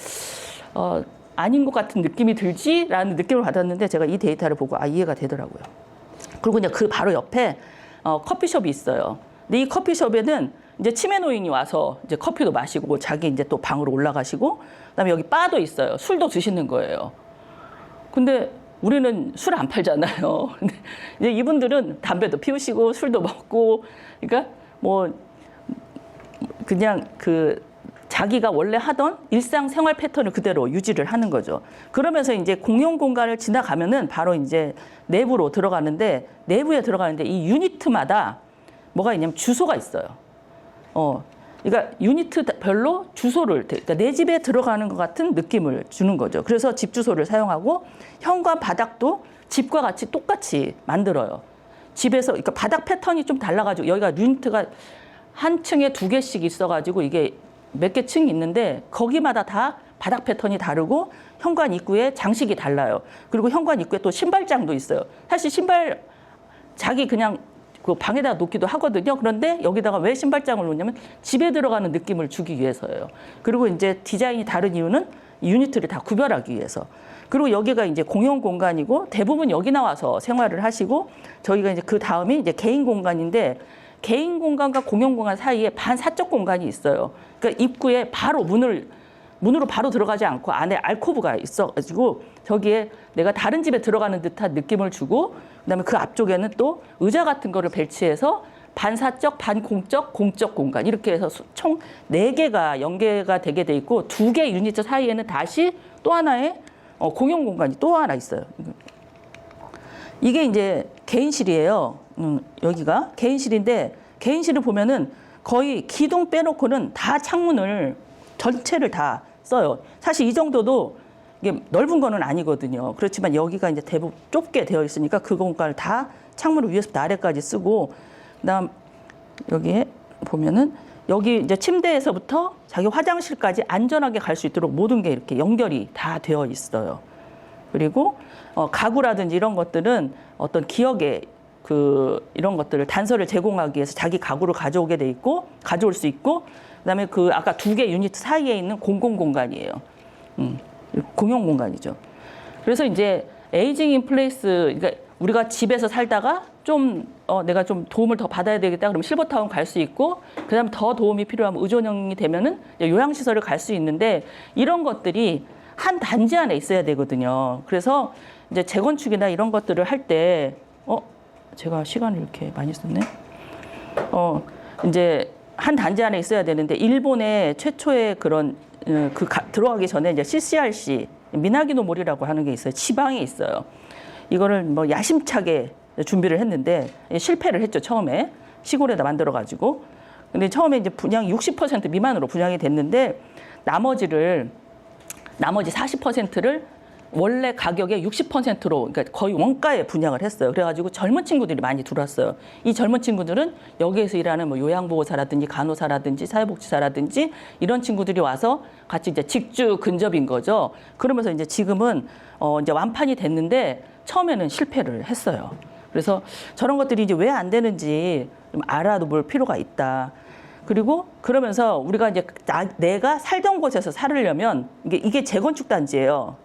아닌 것 같은 느낌이 들지라는 느낌을 받았는데 제가 이 데이터를 보고 이해가 되더라고요. 그리고 이제 그 바로 옆에 커피숍이 있어요. 근데 이 커피숍에는 이제 치매 노인이 와서 이제 커피도 마시고 자기 이제 또 방으로 올라가시고 그다음에 여기 바도 있어요. 술도 드시는 거예요. 근데 우리는 술 안 팔잖아요. 근데 이제 이분들은 담배도 피우시고 술도 먹고 그러니까 뭐 그냥 자기가 원래 하던 일상 생활 패턴을 그대로 유지를 하는 거죠. 그러면서 이제 공용 공간을 지나가면은 바로 이제 내부로 들어가는데 내부에 들어가는데 이 유니트마다 뭐가 있냐면 주소가 있어요. 그러니까 유니트별로 주소를 그러니까 내 집에 들어가는 것 같은 느낌을 주는 거죠. 그래서 집 주소를 사용하고 현관 바닥도 집과 같이 똑같이 만들어요. 집에서 그러니까 바닥 패턴이 좀 달라가지고 여기가 유니트가 한 층에 2개씩 있어가지고 이게 몇 개 층이 있는데 거기마다 다 바닥 패턴이 다르고 현관 입구에 장식이 달라요. 그리고 현관 입구에 또 신발장도 있어요. 사실 신발 자기 그냥 그 방에다가 놓기도 하거든요. 그런데 여기다가 왜 신발장을 놓냐면 집에 들어가는 느낌을 주기 위해서예요. 그리고 이제 디자인이 다른 이유는 유니트를 다 구별하기 위해서. 그리고 여기가 이제 공용 공간이고 대부분 여기 나와서 생활을 하시고 저희가 이제 그 다음이 이제 개인 공간인데 개인 공간과 공용 공간 사이에 반사적 공간이 있어요. 그러니까 입구에 바로 문으로 바로 들어가지 않고 안에 알코브가 있어가지고 저기에 내가 다른 집에 들어가는 듯한 느낌을 주고 그다음에 그 앞쪽에는 또 의자 같은 거를 배치해서 반사적, 반공적, 공적 공간 이렇게 해서 총 4개가 연계가 되게 돼 있고 2개 유니트 사이에는 다시 또 하나의 공용 공간이 또 하나 있어요. 이게 이제 개인실이에요. 여기가 개인실인데 개인실을 보면은 거의 기둥 빼놓고는 다 창문을 전체를 다 써요. 사실 이 정도도 이게 넓은 거는 아니거든요. 그렇지만 여기가 이제 대부분 좁게 되어 있으니까 그 공간을 다 창문을 위에서부터 아래까지 쓰고 그다음 여기에 보면은 여기 이제 침대에서부터 자기 화장실까지 안전하게 갈 수 있도록 모든 게 이렇게 연결이 다 되어 있어요. 그리고 가구라든지 이런 것들은 어떤 기억에 이런 것들을 단서를 제공하기 위해서 자기 가구를 가져오게 돼 있고 가져올 수 있고 그다음에 아까 2개 유닛 사이에 있는 공공 공간이에요. 공용 공간이죠. 그래서 이제 에이징 인 플레이스, 그러니까 우리가 집에서 살다가 좀 내가 좀 도움을 더 받아야 되겠다 그러면 실버타운 갈 수 있고 그다음 더 도움이 필요하면 의존형이 되면은 요양시설을 갈 수 있는데 이런 것들이 한 단지 안에 있어야 되거든요. 그래서 이제 재건축이나 이런 것들을 할 때 제가 시간을 이렇게 많이 썼네. 이제 한 단지 안에 있어야 되는데 일본의 최초의 그런 들어가기 전에 이제 CCRC 미나기노모리라고 하는 게 있어요. 지방에 있어요. 이거를 뭐 야심차게 준비를 했는데 실패를 했죠. 처음에 시골에다 만들어 가지고. 근데 처음에 이제 분양이 60% 미만으로 분양이 됐는데 나머지 40%를 원래 가격의 60%로 그러니까 거의 원가에 분양을 했어요. 그래가지고 젊은 친구들이 많이 들어왔어요. 이 젊은 친구들은 여기에서 일하는 뭐 요양보호사라든지 간호사라든지 사회복지사라든지 이런 친구들이 와서 같이 이제 직주 근접인 거죠. 그러면서 이제 지금은 이제 완판이 됐는데 처음에는 실패를 했어요. 그래서 저런 것들이 이제 왜 안 되는지 좀 알아볼 필요가 있다. 그리고 그러면서 우리가 이제 내가 살던 곳에서 살으려면 이게 재건축 단지예요.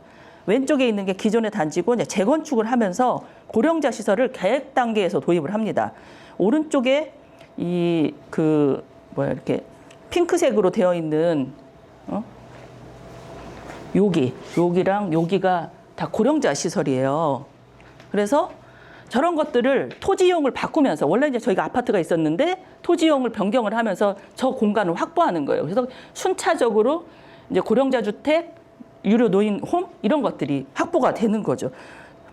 왼쪽에 있는 게 기존의 단지고 이제 재건축을 하면서 고령자 시설을 계획 단계에서 도입을 합니다. 오른쪽에 이렇게 핑크색으로 되어 있는 여기랑 여기가 다 고령자 시설이에요. 그래서 저런 것들을 토지이용을 바꾸면서 원래 이제 저희가 아파트가 있었는데 토지이용을 변경을 하면서 저 공간을 확보하는 거예요. 그래서 순차적으로 이제 고령자 주택, 유료 노인 홈 이런 것들이 확보가 되는 거죠.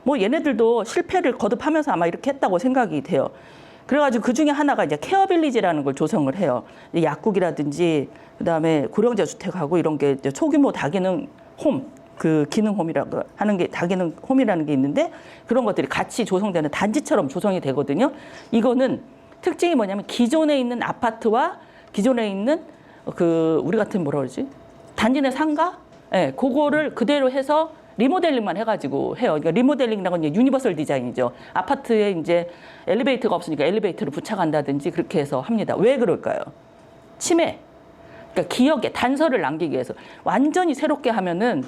뭐 얘네들도 실패를 거듭하면서 아마 이렇게 했다고 생각이 돼요. 그래가지고 그 중에 하나가 이제 케어빌리지라는 걸 조성을 해요. 약국이라든지 그다음에 고령자 주택하고 이런 게 이제 소규모 다기능 홈, 기능홈이라고 하는 게 다기능 홈이라는 게 있는데 그런 것들이 같이 조성되는 단지처럼 조성이 되거든요. 이거는 특징이 뭐냐면 기존에 있는 아파트와 기존에 있는 우리 같은 뭐라 그러지? 단지 내 상가? 예, 그거를 그대로 해서 리모델링만 해가지고 해요. 그러니까 리모델링이라고 이제 유니버설 디자인이죠. 아파트에 이제 엘리베이터가 없으니까 엘리베이터를 부착한다든지 그렇게 해서 합니다. 왜 그럴까요? 치매. 그러니까 기억에 단서를 남기기 위해서 완전히 새롭게 하면은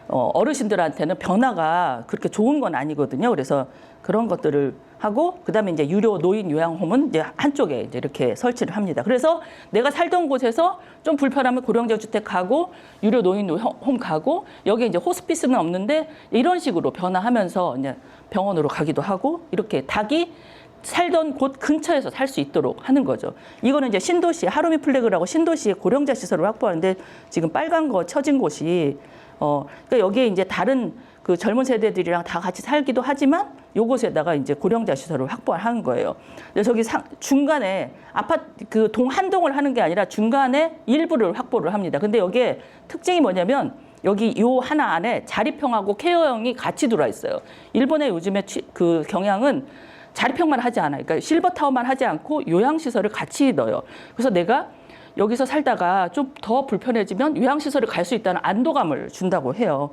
어르신들한테는 변화가 그렇게 좋은 건 아니거든요. 그래서 그런 것들을 하고 그다음에 이제 유료 노인 요양홈은 이제 한쪽에 이제 이렇게 설치를 합니다. 그래서 내가 살던 곳에서 좀 불편하면 고령자 주택 가고 유료 노인 홈 가고 여기 이제 호스피스는 없는데 이런 식으로 변화하면서 이제 병원으로 가기도 하고 이렇게 닭이 살던 곳 근처에서 살 수 있도록 하는 거죠. 이거는 이제 신도시 하루미 플래그라고 신도시의 고령자 시설을 확보하는데 지금 빨간 거 쳐진 곳이 그러니까 여기에 이제 다른 그 젊은 세대들이랑 다 같이 살기도 하지만 요곳에다가 이제 고령자 시설을 확보하는 거예요. 그래서 저기 중간에 아파트 한 동을 하는 게 아니라 중간에 일부를 확보를 합니다. 근데 여기에 특징이 뭐냐면 여기 요 하나 안에 자립형하고 케어형이 같이 들어와 있어요. 일본의 요즘에 경향은 자립형만 하지 않아요. 그러니까 실버타운만 하지 않고 요양시설을 같이 넣어요. 그래서 내가 여기서 살다가 좀 더 불편해지면 요양시설을 갈 수 있다는 안도감을 준다고 해요.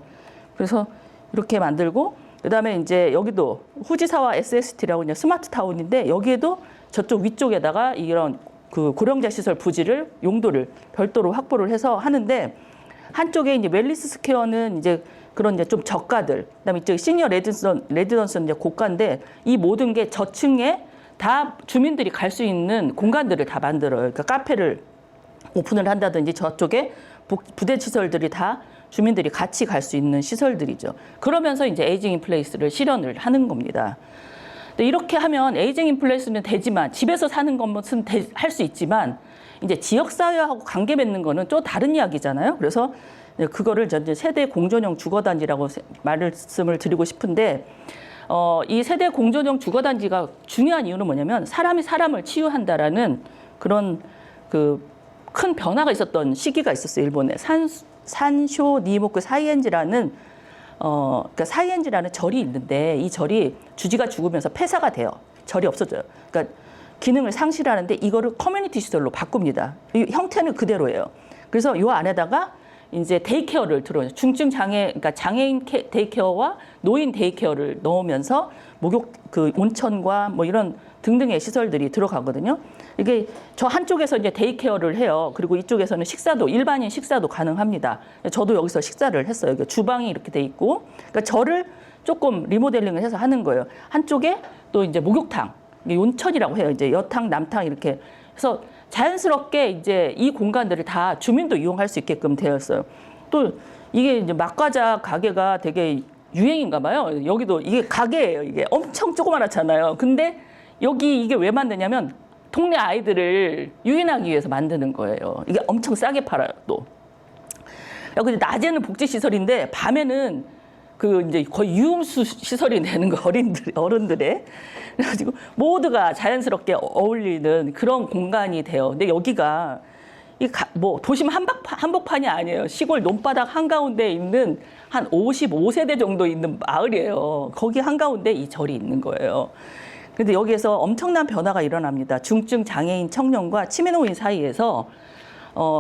그래서 이렇게 만들고 그다음에 이제 여기도 후지사와 SST라고 이제 스마트 타운인데 여기에도 저쪽 위쪽에다가 이런 고령자 시설 부지를 용도를 별도로 확보를 해서 하는데 한쪽에 이제 웰리스 스퀘어는 이제 그런 이제 좀 저가들, 그다음에 이쪽 시니어 레지던스는 이제 고가인데 이 모든 게 저층에 다 주민들이 갈 수 있는 공간들을 다 만들어요. 그러니까 카페를 오픈을 한다든지 저쪽에 부대 시설들이 다 주민들이 같이 갈 수 있는 시설들이죠. 그러면서 이제 에이징 인 플레이스를 실현을 하는 겁니다. 근데 이렇게 하면 에이징 인 플레이스는 되지만 집에서 사는 것은 할 수 있지만 이제 지역사회하고 관계 맺는 거는 또 다른 이야기잖아요. 그래서 그거를 이제 세대 공존형 주거단지라고 말씀을 드리고 싶은데 이 세대 공존형 주거단지가 중요한 이유는 뭐냐면 사람이 사람을 치유한다라는 그런 큰 변화가 있었던 시기가 있었어요. 일본에 산쇼 니모크 사이엔지라는 그러니까 사이엔지라는 절이 있는데 이 절이 주지가 죽으면서 폐사가 돼요. 절이 없어져요. 그러니까 기능을 상실하는데 이거를 커뮤니티 시설로 바꿉니다. 이 형태는 그대로예요. 그래서 요 안에다가 이제 데이케어를 들어요. 중증 장애, 그러니까 장애인 데이케어와 노인 데이케어를 넣으면서 목욕 그 온천과 뭐 이런 등등의 시설들이 들어가거든요. 이게 저 한쪽에서 이제 데이케어를 해요. 그리고 이쪽에서는 식사도 일반인 식사도 가능합니다. 저도 여기서 식사를 했어요. 주방이 이렇게 돼 있고, 그러니까 저를 조금 리모델링을 해서 하는 거예요. 한쪽에 또 이제 목욕탕, 온천이라고 해요. 이제 여탕, 남탕 이렇게 해서 자연스럽게 이제 이 공간들을 다 주민도 이용할 수 있게끔 되어 있어요. 또 이게 이제 막과자 가게가 되게 유행인가 봐요. 여기도 이게 가게예요. 이게 엄청 조그만하잖아요. 근데 여기 이게 왜 만드냐면 동네 아이들을 유인하기 위해서 만드는 거예요. 이게 엄청 싸게 팔아요, 또. 근데 낮에는 복지시설인데 밤에는 그 이제 거의 유흥수 시설이 되는 거, 어른들의. 그래가지고 모두가 자연스럽게 어울리는 그런 공간이 돼요. 근데 여기가 뭐 도심 한복판이 아니에요. 시골 논바닥 한가운데 있는 한 55세대 정도 있는 마을이에요. 거기 한가운데 이 절이 있는 거예요. 근데 여기에서 엄청난 변화가 일어납니다. 중증 장애인 청년과 치매노인 사이에서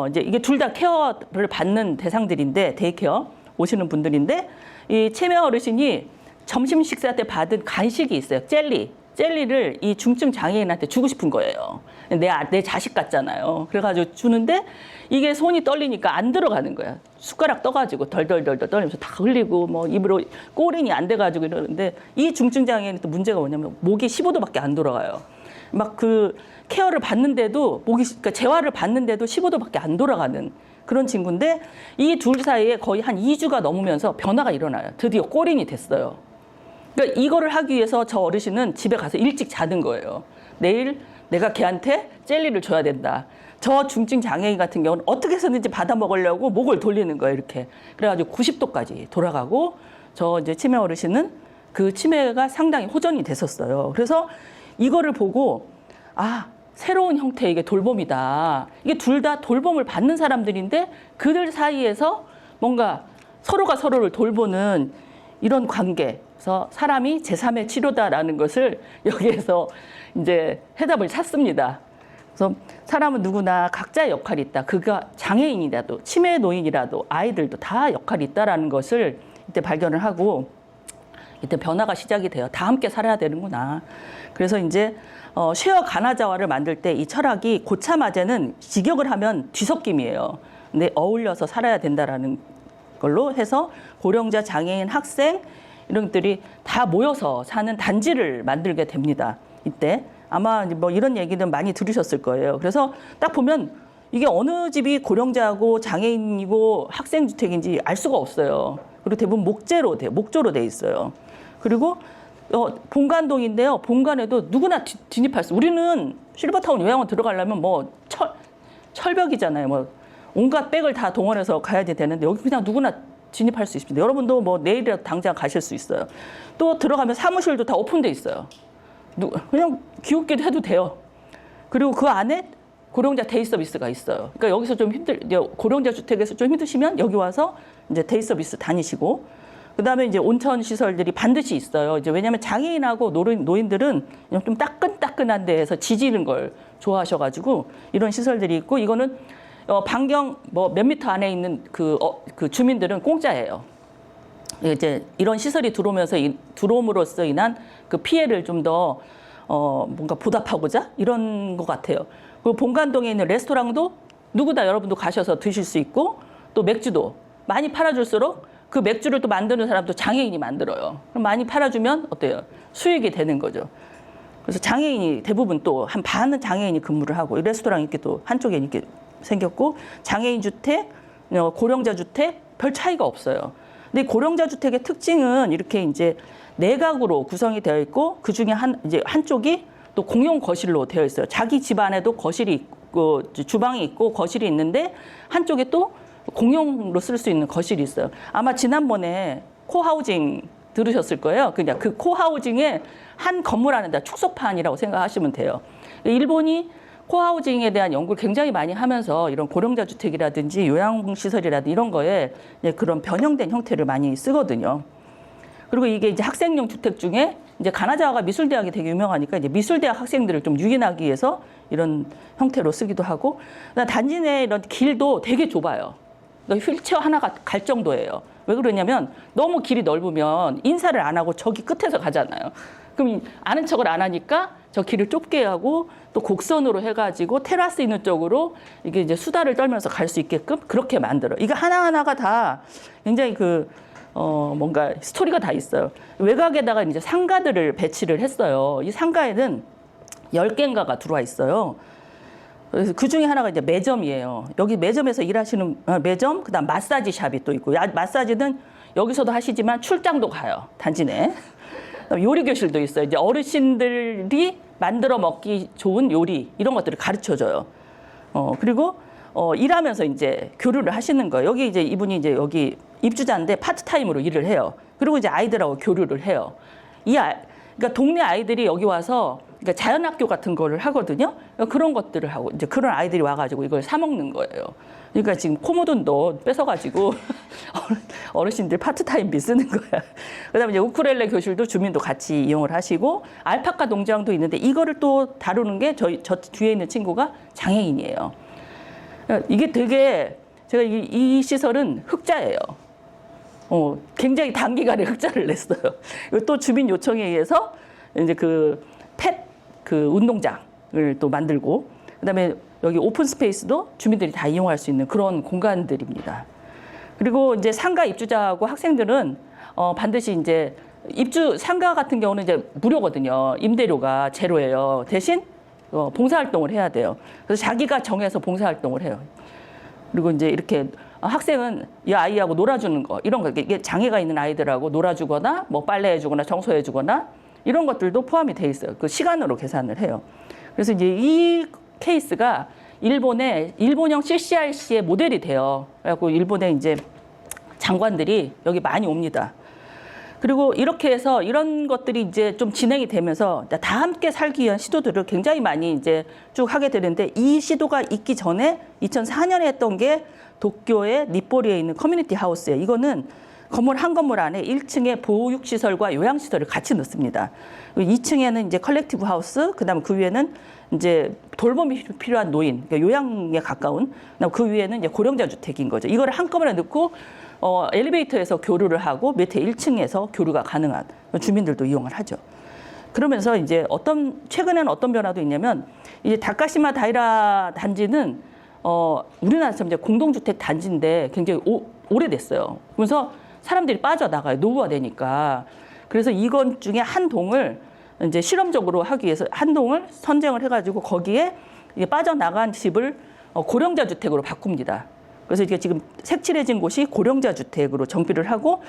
이제 이게 둘 다 케어를 받는 대상들인데, 데이케어 오시는 분들인데, 이 치매 어르신이 점심 식사 때 받은 간식이 있어요. 젤리를 이 중증 장애인한테 주고 싶은 거예요. 내 자식 같잖아요. 그래가지고 주는데 이게 손이 떨리니까 안 들어가는 거야. 숟가락 떠가지고 덜덜덜덜 떨면서 다 흘리고 뭐 입으로 꼬린이 안 돼가지고 이러는데, 이 중증 장애인은 또 문제가 뭐냐면 목이 15도밖에 안 돌아가요. 막 그 케어를 받는데도 그러니까 재활을 받는데도 15도밖에 안 돌아가는 그런 친구인데, 이 둘 사이에 거의 한 2주가 넘으면서 변화가 일어나요. 드디어 꼬린이 됐어요. 그러니까 이거를 하기 위해서 저 어르신은 집에 가서 일찍 자는 거예요. 내일 내가 걔한테 젤리를 줘야 된다. 저 중증 장애인 같은 경우는 어떻게 해서든지 받아 먹으려고 목을 돌리는 거예요, 이렇게. 그래가지고 90도까지 돌아가고, 저 이제 치매 어르신은 그 치매가 상당히 호전이 됐었어요. 그래서 이거를 보고, 새로운 형태의 이게 돌봄이다. 이게 둘 다 돌봄을 받는 사람들인데 그들 사이에서 뭔가 서로가 서로를 돌보는 이런 관계. 그래서 사람이 제3의 치료다라는 것을 여기에서 이제 해답을 찾습니다. 그래서 사람은 누구나 각자의 역할이 있다. 그가 장애인이라도 치매 노인이라도 아이들도 다 역할이 있다라는 것을 이때 발견을 하고, 이때 변화가 시작이 돼요. 다 함께 살아야 되는구나. 그래서 이제 쉐어 가나자와를 만들 때 이 철학이 고차마제는 직역을 하면 뒤섞임이에요. 근데 어울려서 살아야 된다라는 걸로 해서 고령자, 장애인, 학생 이런 것들이 다 모여서 사는 단지를 만들게 됩니다. 이때 아마 뭐 이런 얘기는 많이 들으셨을 거예요. 그래서 딱 보면 이게 어느 집이 고령자고 장애인이고 학생주택인지 알 수가 없어요. 그리고 대부분 목조로 돼 있어요. 그리고 본관동인데요. 본관에도 누구나 진입할 수. 우리는 실버타운 요양원 들어가려면 뭐 철벽이잖아요. 뭐 온갖 백을 다 동원해서 가야 되는데 여기 그냥 누구나 진입할 수 있습니다. 여러분도 뭐 내일이라도 당장 가실 수 있어요. 또 들어가면 사무실도 다 오픈돼 있어요. 그냥 기웃기도 해도 돼요. 그리고 그 안에 고령자 데이 서비스가 있어요. 그러니까 여기서 좀 고령자 주택에서 좀 힘드시면 여기 와서 이제 데이 서비스 다니시고, 그다음에 이제 온천 시설들이 반드시 있어요. 이제 왜냐하면 장애인하고 노인들은 좀 따끈따끈한 데에서 지지는 걸 좋아하셔가지고 이런 시설들이 있고, 이거는 반경 뭐 몇 미터 안에 있는 그 주민들은 공짜예요. 이제 이런 시설이 들어옴으로써 인한 그 피해를 좀 더 뭔가 보답하고자 이런 것 같아요. 그리고 본관동에 있는 레스토랑도 누구나 여러분도 가셔서 드실 수 있고, 또 맥주도 많이 팔아줄수록 그 맥주를 또 만드는 사람도 장애인이 만들어요. 그럼 많이 팔아주면 어때요? 수익이 되는 거죠. 그래서 장애인이 대부분 또 한 반은 장애인이 근무를 하고, 이 레스토랑이 이렇게 또 한쪽에 이렇게 생겼고, 장애인 주택, 고령자 주택 별 차이가 없어요. 근데 고령자 주택의 특징은 이렇게 이제 내각으로 구성이 되어 있고, 그 중에 이제 한쪽이 또 공용 거실로 되어 있어요. 자기 집 안에도 거실이 있고, 주방이 있고, 거실이 있는데, 한쪽에 또 공용으로 쓸 수 있는 거실이 있어요. 아마 지난번에 코하우징 들으셨을 거예요. 그냥 그 코하우징의 한 건물 안에다 축소판이라고 생각하시면 돼요. 일본이 코하우징에 대한 연구를 굉장히 많이 하면서 이런 고령자 주택이라든지 요양시설이라든지 이런 거에 그런 변형된 형태를 많이 쓰거든요. 그리고 이게 이제 학생용 주택 중에 이제 가나자와가 미술대학이 되게 유명하니까 이제 미술대학 학생들을 좀 유인하기 위해서 이런 형태로 쓰기도 하고, 단지 내 이런 길도 되게 좁아요. 그러니까 휠체어 하나가 갈 정도예요. 왜 그러냐면 너무 길이 넓으면 인사를 안 하고 저기 끝에서 가잖아요. 그럼 아는 척을 안 하니까 저 길을 좁게 하고 또 곡선으로 해가지고 테라스 있는 쪽으로 이게 이제 수다를 떨면서 갈 수 있게끔 그렇게 만들어. 이거 하나하나가 다 굉장히 뭔가 스토리가 다 있어요. 외곽에다가 이제 상가들을 배치를 했어요. 이 상가에는 10개인가가 들어와 있어요. 그래서 그 중에 하나가 이제 매점이에요. 여기 매점에서 일하시는 매점, 그다음 마사지 샵이 또 있고, 마사지는 여기서도 하시지만 출장도 가요. 단지 내. 요리 교실도 있어요. 이제 어르신들이 만들어 먹기 좋은 요리 이런 것들을 가르쳐 줘요. 그리고 일하면서 이제 교류를 하시는 거예요. 여기 이제 이분이 이제 여기 입주자인데 파트타임으로 일을 해요. 그리고 이제 아이들하고 교류를 해요. 그러니까 동네 아이들이 여기 와서 그러니까 자연학교 같은 거를 하거든요. 그런 것들을 하고 이제 그런 아이들이 와가지고 이걸 사 먹는 거예요. 그러니까 지금 코 묻은 돈 뺏어가지고 어르신들 파트타임비 쓰는 거야. 그다음에 이제 우쿨렐레 교실도 주민도 같이 이용을 하시고, 알파카 농장도 있는데 이거를 또 다루는 게 저 뒤에 있는 친구가 장애인이에요. 이게 되게 제가 이 시설은 흑자예요. 굉장히 단기간에 흑자를 냈어요. 또 주민 요청에 의해서 이제 펫 운동장을 또 만들고, 그다음에 여기 오픈 스페이스도 주민들이 다 이용할 수 있는 그런 공간들입니다. 그리고 이제 상가 입주자하고 학생들은 반드시 이제 상가 같은 경우는 이제 무료거든요. 임대료가 제로예요. 대신 봉사활동을 해야 돼요. 그래서 자기가 정해서 봉사활동을 해요. 그리고 이제 이렇게 학생은 이 아이하고 놀아주는 거, 이런 거, 이게 장애가 있는 아이들하고 놀아주거나 뭐 빨래해주거나 청소해주거나 이런 것들도 포함이 돼 있어요. 그 시간으로 계산을 해요. 그래서 이제 이 케이스가 일본형 CCRC의 모델이 돼요. 그래갖고 일본의 이제 장관들이 여기 많이 옵니다. 그리고 이렇게 해서 이런 것들이 이제 좀 진행이 되면서 다 함께 살기 위한 시도들을 굉장히 많이 이제 쭉 하게 되는데, 이 시도가 있기 전에 2004년에 했던 게 도쿄의 닛보리에 있는 커뮤니티 하우스예요. 이거는 건물 한 건물 안에 1층에 보육시설과 요양시설을 같이 넣습니다. 2층에는 이제 컬렉티브 하우스, 그 다음 그 위에는 이제 돌봄이 필요한 노인, 그러니까 요양에 가까운, 그다음 그 위에는 이제 고령자 주택인 거죠. 이거를 한꺼번에 넣고 엘리베이터에서 교류를 하고 밑에 1층에서 교류가 가능한 주민들도 이용을 하죠. 그러면서 이제 최근에는 어떤 변화도 있냐면, 이제 다카시마 다이라 단지는 우리나라처럼 이제 공동주택 단지인데 굉장히 오래됐어요. 그래서 사람들이 빠져나가요. 노후화되니까. 그래서 이건 중에 한 동을 이제 실험적으로 하기 위해서 한 동을 선정을 해가지고 거기에 이게 빠져나간 집을 고령자 주택으로 바꿉니다. 그래서 이게 지금 색칠해진 곳이 고령자 주택으로 정비를 하고,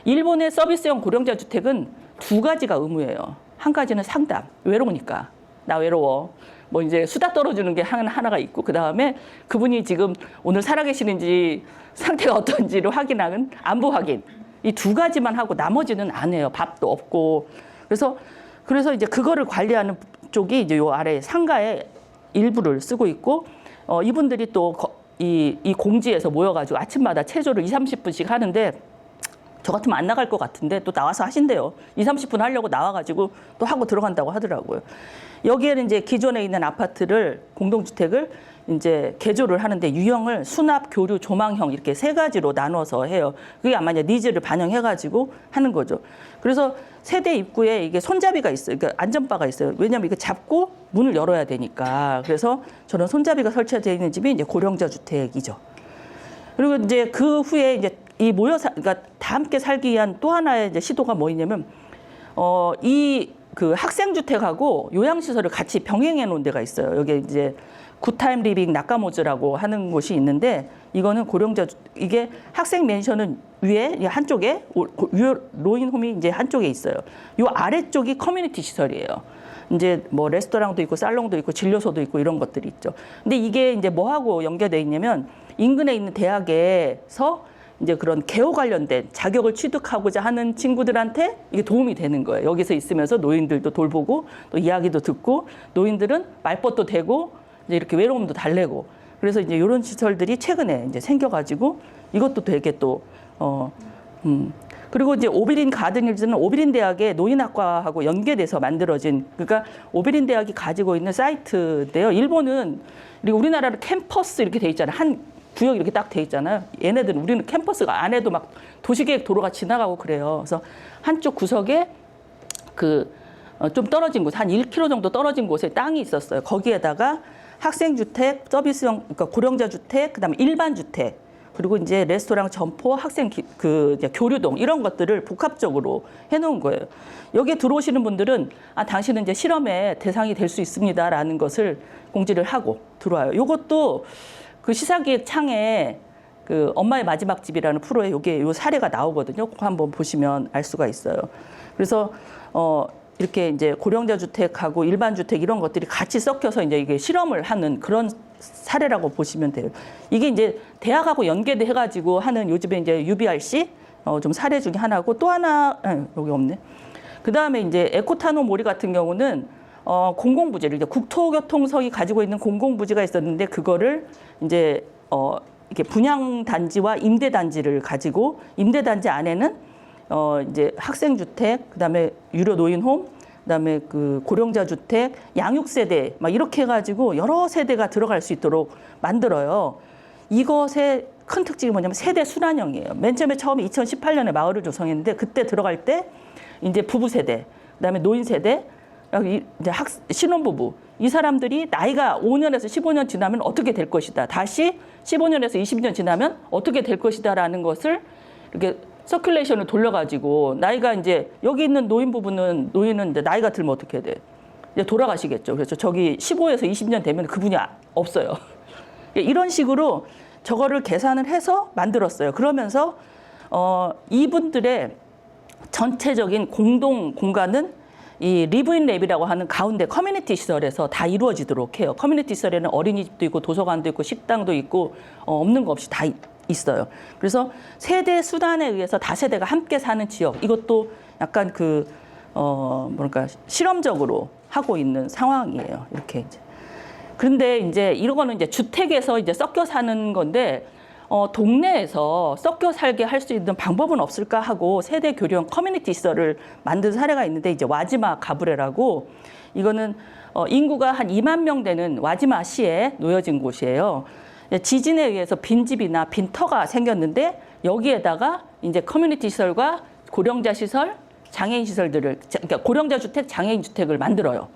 일본의 서비스형 고령자 주택은 2가지가 의무예요. 한 가지는 상담, 외로우니까 나 외로워. 뭐 이제 수다 떨어주는 게 하나가 있고, 그 다음에 그분이 지금 오늘 살아계시는지 상태가 어떤지를 확인하는 안부 확인. 이 2가지만 하고 나머지는 안 해요. 밥도 없고. 그래서 이제 그거를 관리하는 쪽이 이제 요 아래 상가의 일부를 쓰고 있고, 이분들이 또 이 공지에서 모여가지고 아침마다 체조를 20-30분씩 하는데, 저 같으면 안 나갈 것 같은데 또 나와서 하신대요. 20-30분 하려고 나와가지고 또 하고 들어간다고 하더라고요. 여기에는 이제 기존에 있는 아파트를, 공동주택을 이제 개조를 하는데 유형을 수납, 교류, 조망형 이렇게 3가지로 나눠서 해요. 그게 아마 이제 니즈를 반영해가지고 하는 거죠. 그래서 세대 입구에 이게 손잡이가 있어요. 그러니까 안전바가 있어요. 왜냐하면 이거 잡고 문을 열어야 되니까. 그래서 저런 손잡이가 설치되어 있는 집이 이제 고령자 주택이죠. 그리고 이제 그 후에 이제 그러니까 다 함께 살기 위한 또 하나의 이제 시도가 뭐냐면, 그 학생주택하고 요양시설을 같이 병행해 놓은 데가 있어요. 여기 이제 굿타임 리빙 나카모즈라고 하는 곳이 있는데, 이거는 이게 학생 맨션은 위에 한쪽에, 로인홈이 이제 한쪽에 있어요. 요 아래쪽이 커뮤니티 시설이에요. 이제 뭐 레스토랑도 있고 살롱도 있고 진료소도 있고 이런 것들이 있죠. 근데 이게 이제 뭐하고 연계되어 있냐면, 인근에 있는 대학에서 이제 그런 개호 관련된 자격을 취득하고자 하는 친구들한테 이게 도움이 되는 거예요. 여기서 있으면서 노인들도 돌보고 또 이야기도 듣고, 노인들은 말벗도 되고 이제 이렇게 외로움도 달래고. 그래서 이제 이런 시설들이 최근에 이제 생겨가지고 이것도 되게 또 그리고 이제 오비린 가든힐즈는 오비린 대학의 노인학과하고 연계돼서 만들어진, 그러니까 오비린 대학이 가지고 있는 사이트인데요. 일본은 그리고 우리나라는 캠퍼스 이렇게 돼 있잖아요. 한 구역 이렇게 딱 돼 있잖아요. 얘네들은, 우리는 캠퍼스가 안에도 막 도시계획 도로가 지나가고 그래요. 그래서 한쪽 구석에 좀 떨어진 곳, 한 1km 정도 떨어진 곳에 땅이 있었어요. 거기에다가 학생주택, 서비스형, 그러니까 고령자 주택, 그다음에 일반 주택, 그리고 이제 레스토랑, 점포, 학생 이제 교류동 이런 것들을 복합적으로 해놓은 거예요. 여기에 들어오시는 분들은 당신은 이제 실험의 대상이 될 수 있습니다라는 것을 공지를 하고 들어와요. 이것도 그 시사기획 창에 그 엄마의 마지막 집이라는 프로에 요 사례가 나오거든요. 그거 한번 보시면 알 수가 있어요. 그래서 이렇게 이제 고령자 주택하고 일반 주택 이런 것들이 같이 섞여서 이제 이게 실험을 하는 그런 사례라고 보시면 돼요. 이게 이제 대학하고 연계돼 해가지고 하는 요즘에 이제 UBRC 좀 사례 중에 하나고, 또 하나 여기 없네. 그 다음에 이제 에코타노 모리 같은 경우는 공공부지를 이제 국토교통성이 가지고 있는 공공부지가 있었는데 그거를 이제 이렇게 분양단지와 임대단지를 가지고, 임대단지 안에는 이제 학생주택, 그다음에 유료 노인홈, 그다음에 그 고령자 주택, 양육세대 막 이렇게 해가지고 여러 세대가 들어갈 수 있도록 만들어요. 이것의 큰 특징이 뭐냐면 세대 순환형이에요. 맨 처음에 2018년에 마을을 조성했는데 그때 들어갈 때 이제 부부 세대, 그다음에 노인 세대, 이제 신혼부부, 이 사람들이 나이가 5년에서 15년 지나면 어떻게 될 것이다. 다시 15년에서 20년 지나면 어떻게 될 것이다라는 것을 이렇게 서큘레이션을 돌려가지고, 나이가 이제 여기 있는 노인은 이제 나이가 들면 어떻게 돼? 이제 돌아가시겠죠. 그래서 저기 15에서 20년 되면 그분이 없어요. 이런 식으로 저거를 계산을 해서 만들었어요. 그러면서 이분들의 전체적인 공동 공간은 이 리브인 랩이라고 하는 가운데 커뮤니티 시설에서 다 이루어지도록 해요. 커뮤니티 시설에는 어린이집도 있고 도서관도 있고 식당도 있고 없는 거 없이 다 있어요. 그래서 세대 수단에 의해서 다세대가 함께 사는 지역, 이것도 약간 뭐랄까 실험적으로 하고 있는 상황이에요. 이렇게 이제. 그런데 이제 이거는 이제 주택에서 이제 섞여 사는 건데 동네에서 섞여 살게 할 수 있는 방법은 없을까 하고 세대 교류형 커뮤니티 시설을 만든 사례가 있는데, 이제 와지마 가브레라고, 이거는 인구가 한 2만 명 되는 와지마 시에 놓여진 곳이에요. 지진에 의해서 빈집이나 빈터가 생겼는데 여기에다가 이제 커뮤니티 시설과 고령자 시설, 장애인 시설들을, 그러니까 고령자 주택, 장애인 주택을 만들어요.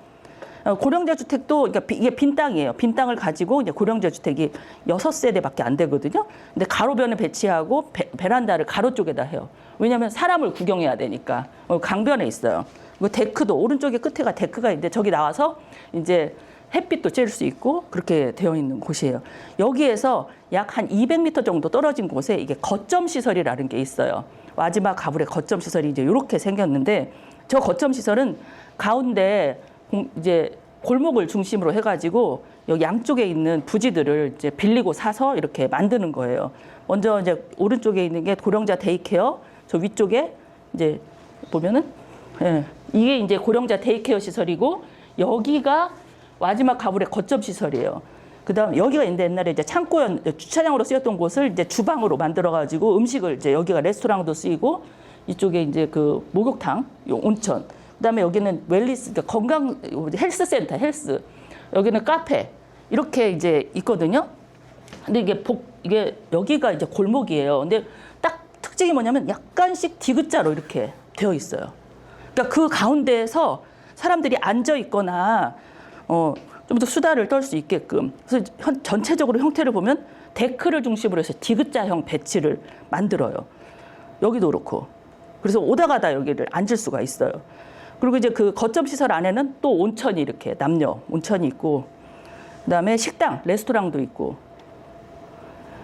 고령자 주택도, 그러니까 이게 빈 땅이에요. 빈 땅을 가지고 이제 고령자 주택이 6세대밖에 안 되거든요. 근데 가로변을 배치하고 베란다를 가로 쪽에다 해요. 왜냐하면 사람을 구경해야 되니까. 강변에 있어요. 그리고 데크도, 오른쪽에 끝에가 데크가 있는데 저기 나와서 이제 햇빛도 쬐을 수 있고 그렇게 되어 있는 곳이에요. 여기에서 약 한 200m 정도 떨어진 곳에 이게 거점 시설이라는 게 있어요. 와지마 가브레 거점 시설이 이제 이렇게 생겼는데, 저 거점 시설은 가운데 이제 골목을 중심으로 해가지고 여기 양쪽에 있는 부지들을 이제 빌리고 사서 이렇게 만드는 거예요. 먼저 이제 오른쪽에 있는 게 고령자 데이케어, 저 위쪽에 이제 보면은 이게 이제 고령자 데이케어 시설이고, 여기가 와지마 가브레 거점 시설이에요. 그다음 여기가 옛날에 이제 주차장으로 쓰였던 곳을 이제 주방으로 만들어가지고 음식을 이제 여기가 레스토랑도 쓰이고, 이쪽에 이제 그 목욕탕, 온천. 그다음에 여기는 웰리스, 그러니까 건강 헬스센터, 헬스. 여기는 카페. 이렇게 이제 있거든요. 근데 이게 여기가 이제 골목이에요. 근데 딱 특징이 뭐냐면 약간씩 디귿자로 이렇게 되어 있어요. 그러니까 그 가운데에서 사람들이 앉아 있거나 좀 더 수다를 떨 수 있게끔. 그래서 전체적으로 형태를 보면 데크를 중심으로 해서 디귿자형 배치를 만들어요. 여기도 그렇고. 그래서 오다 가다 여기를 앉을 수가 있어요. 그리고 이제 그 거점 시설 안에는 또 온천이 이렇게 남녀 온천이 있고, 그다음에 식당, 레스토랑도 있고,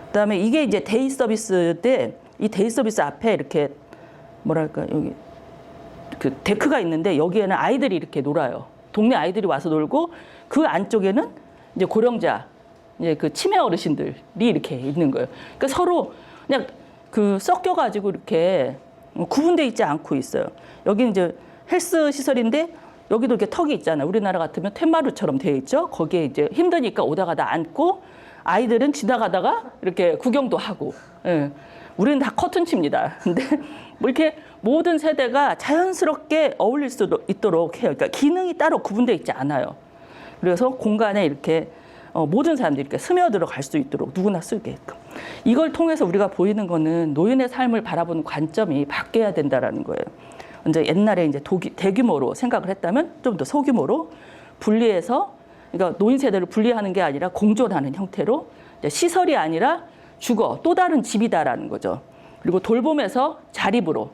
그다음에 이게 이제 데이 서비스 때 이 데이 서비스 앞에 이렇게 뭐랄까 여기 그 데크가 있는데 여기에는 아이들이 이렇게 놀아요. 동네 아이들이 와서 놀고, 그 안쪽에는 이제 고령자, 이제 그 치매 어르신들이 이렇게 있는 거예요. 그러니까 서로 그냥 그 섞여가지고 이렇게 구분돼 있지 않고 있어요. 여기는 이제 헬스 시설인데 여기도 이렇게 턱이 있잖아요. 우리나라 같으면 텐마루처럼 되어 있죠. 거기에 이제 힘드니까 오다가다 앉고, 아이들은 지나가다가 이렇게 구경도 하고, 우리는 다 커튼칩니다. 근데 뭐 이렇게 모든 세대가 자연스럽게 어울릴 수 있도록 해요. 그러니까 기능이 따로 구분되어 있지 않아요. 그래서 공간에 이렇게 모든 사람들이 이렇게 스며들어 갈 수 있도록 누구나 쓰게끔. 이걸 통해서 우리가 보이는 거는 노인의 삶을 바라보는 관점이 바뀌어야 된다라는 거예요. 이제 옛날에 이제 대규모로 생각을 했다면 좀 더 소규모로 분리해서, 그러니까 노인 세대를 분리하는 게 아니라 공존하는 형태로, 시설이 아니라 주거, 또 다른 집이다라는 거죠. 그리고 돌봄에서 자립으로,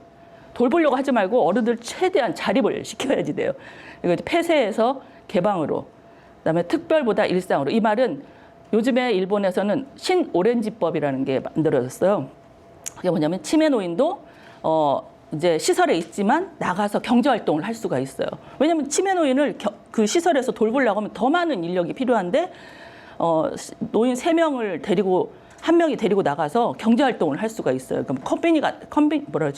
돌보려고 하지 말고 어른들 최대한 자립을 시켜야지 돼요. 그리고 폐쇄에서 개방으로, 그다음에 특별보다 일상으로. 이 말은 요즘에 일본에서는 신오렌지법이라는 게 만들어졌어요. 그게 뭐냐면 치매 노인도 이제 시설에 있지만 나가서 경제 활동을 할 수가 있어요. 왜냐하면 치매 노인을 그 시설에서 돌보려고 하면 더 많은 인력이 필요한데 노인 3명을 데리고 1명이 데리고 나가서 경제 활동을 할 수가 있어요. 그럼 컨비니를 뭐라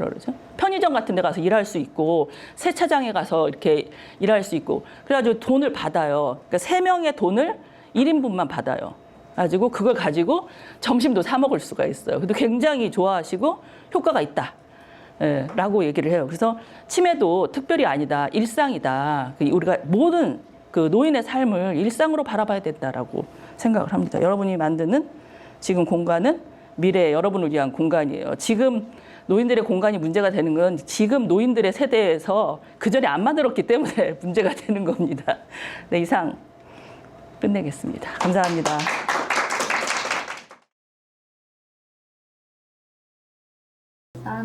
그러죠? 편의점 같은 데 가서 일할 수 있고, 세차장에 가서 이렇게 일할 수 있고, 그래가지고 돈을 받아요. 그러니까 3명의 돈을 1인분만 받아요. 가지고 그걸 가지고 점심도 사 먹을 수가 있어요. 그래도 굉장히 좋아하시고 효과가 있다. 예, 라고 얘기를 해요. 그래서 치매도 특별히 아니다. 일상이다. 우리가 모든 그 노인의 삶을 일상으로 바라봐야 된다라고 생각을 합니다. 여러분이 만드는 지금 공간은 미래의 여러분을 위한 공간이에요. 지금 노인들의 공간이 문제가 되는 건 지금 노인들의 세대에서 그전에 안 만들었기 때문에 문제가 되는 겁니다. 네, 이상 끝내겠습니다. 감사합니다.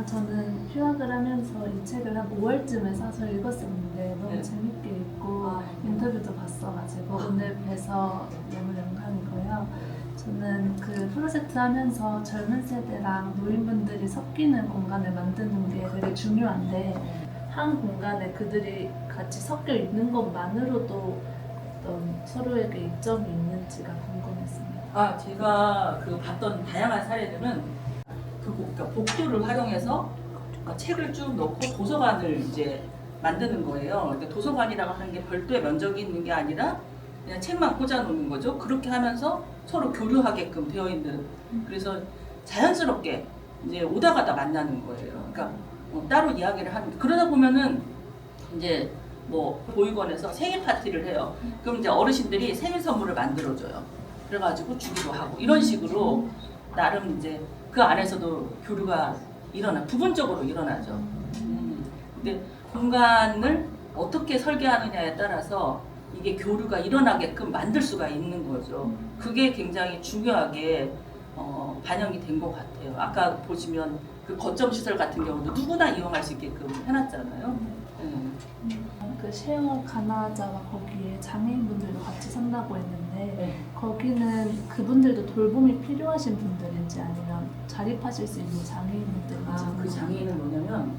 저는 휴학을 하면서 이 책을 한 5월쯤에 사서 읽었었는데 너무 네. 재밌게 읽고 인터뷰도 봤어가지고 오늘 뵈서 너무 영광이고요. 저는 그 프로젝트 하면서 젊은 세대랑 노인분들이 섞이는 공간을 만드는 게 되게 중요한데 한 공간에 그들이 같이 섞여 있는 것만으로도 어떤 서로에게 이점이 있는지가 궁금했습니다. 제가 그 봤던 다양한 사례들은 그러니까 복도를 활용해서 책을 쭉 넣고 도서관을 이제 만드는 거예요. 그러니까 도서관이라고 하는 게 별도의 면적이 있는 게 아니라 그냥 책만 꽂아 놓는 거죠. 그렇게 하면서 서로 교류하게끔 되어 있는. 그래서 자연스럽게 이제 오다 가다 만나는 거예요. 그러니까 따로 이야기를 하는. 그러다 보면은 이제 뭐 보육원에서 생일 파티를 해요. 그럼 이제 어르신들이 생일 선물을 만들어줘요. 그래가지고 주기도 하고 이런 식으로 나름 이제 그 안에서도 교류가 부분적으로 일어나죠. 근데 공간을 어떻게 설계하느냐에 따라서 이게 교류가 일어나게끔 만들 수가 있는 거죠. 그게 굉장히 중요하게 반영이 된 것 같아요. 아까 보시면 그 거점 시설 같은 경우도 누구나 이용할 수 있게끔 해놨잖아요. 그 쉐어 가나자와 거기에 장애인분들도 같이 산다고 했는데 네. 거기는 그분들도 돌봄이 필요하신 분들인지 아니면 자립하실 수 있는 장애인분들인지 그 장애인은 뭐냐면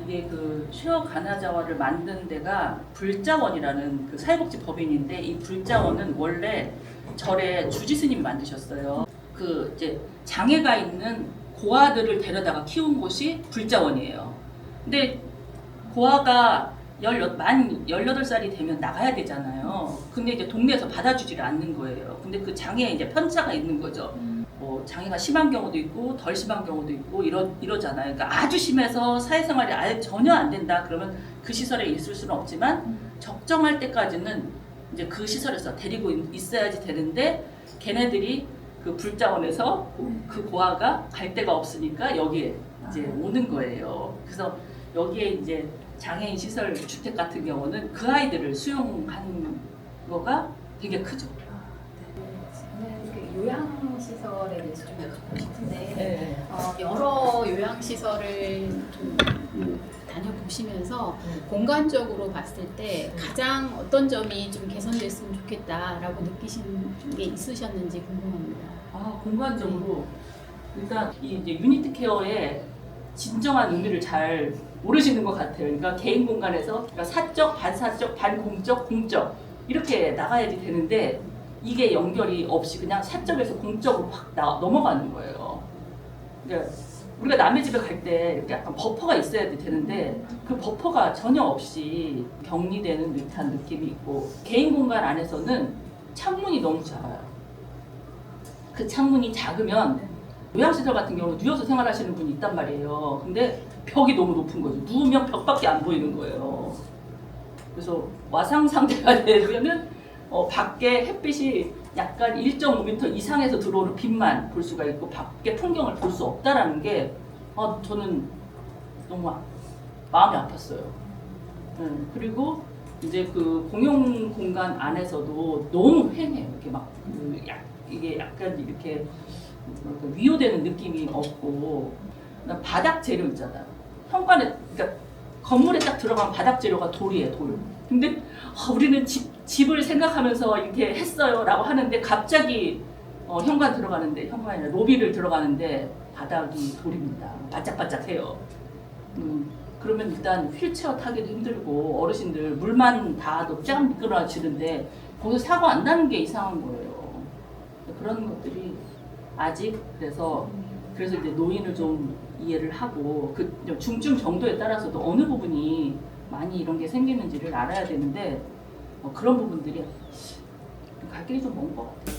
이게 그 쉐어 가나자와를 만든 데가 불자원이라는 그 사회복지 법인인데 이 불자원은 원래 절에 주지스님이 만드셨어요. 그 이제 장애가 있는 고아들을 데려다가 키운 곳이 불자원이에요. 근데 고아가 만 18살이 되면 나가야 되잖아요. 근데 이제 동네에서 받아주지를 않는 거예요. 근데 그 장애에 이제 편차가 있는 거죠. 뭐 장애가 심한 경우도 있고 덜 심한 경우도 있고 이러잖아요. 그러니까 아주 심해서 사회생활이 아예 전혀 안 된다 그러면 그 시설에 있을 수는 없지만 적정할 때까지는 이제 그 시설에서 데리고 있어야지 되는데 걔네들이 그 불자원에서 그 고아가 갈 데가 없으니까 여기에 이제 오는 거예요. 그래서 여기에 이제 장애인 시설 주택 같은 경우는 그 아이들을 수용하는 거가 되게 크죠. 저는 그 요양시설에 대해서 좀 여쭙고 싶은데 네. 여러 요양시설을 좀 다녀보시면서 공간적으로 봤을 때 가장 어떤 점이 좀 개선됐으면 좋겠다라고 느끼신 게 있으셨는지 궁금합니다. 공간적으로 일단 이 이제 유니티 케어의 진정한 의미를 잘 모르시는 것 같아요. 그러니까 개인 공간에서 그러니까 사적, 반사적, 반공적, 공적 이렇게 나가야지 되는데 이게 연결이 없이 그냥 사적에서 공적으로 확 넘어가는 거예요. 그러니까 우리가 남의 집에 갈 때 약간 버퍼가 있어야 되는데 그 버퍼가 전혀 없이 격리되는 듯한 느낌이 있고 개인 공간 안에서는 창문이 너무 작아요. 그 창문이 작으면 요양시설 같은 경우는 누워서 생활하시는 분이 있단 말이에요. 근데 벽이 너무 높은 거죠. 누우면 벽밖에 안 보이는 거예요. 그래서 와상 상태가 되면은 밖에 햇빛이 약간 1.5m 이상에서 들어오는 빛만 볼 수가 있고 밖에 풍경을 볼 수 없다라는 게 저는 너무 마음이 아팠어요. 그리고 이제 그 공용 공간 안에서도 너무 휑해요. 이렇게 막 이게 약간 이렇게 위호되는 느낌이 없고 바닥 재료 있잖아요. 현관에 그러니까 건물에 딱 들어가면 바닥 재료가 돌이에요, 돌. 근데 우리는 집을 생각하면서 이렇게 했어요라고 하는데 갑자기 현관이 아니라 로비를 들어가는데 바닥이 돌입니다. 바짝바짝해요. 그러면 일단 휠체어 타기도 힘들고 어르신들 물만 닿아도 쫙 미끄러지는데 거기서 사고 안 나는 게 이상한 거예요. 그런 것들이 아직 그래서 이제 노인을 좀 이해를 하고 그 중증 정도에 따라서도 어느 부분이 많이 이런 게 생기는지를 알아야 되는데 그런 부분들이 갈 길이 좀 먼 것 같아요.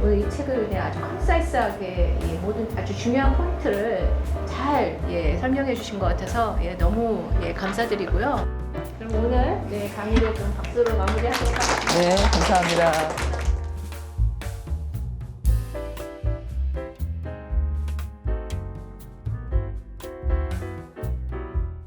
오늘 이 책을 아주 컨사이스하게 모든 아주 중요한 포인트를 잘 설명해 주신 것 같아서 너무 감사드리고요. 그럼 오늘 강의를 좀 박수로 마무리하도록 하겠습니다. 네, 감사합니다.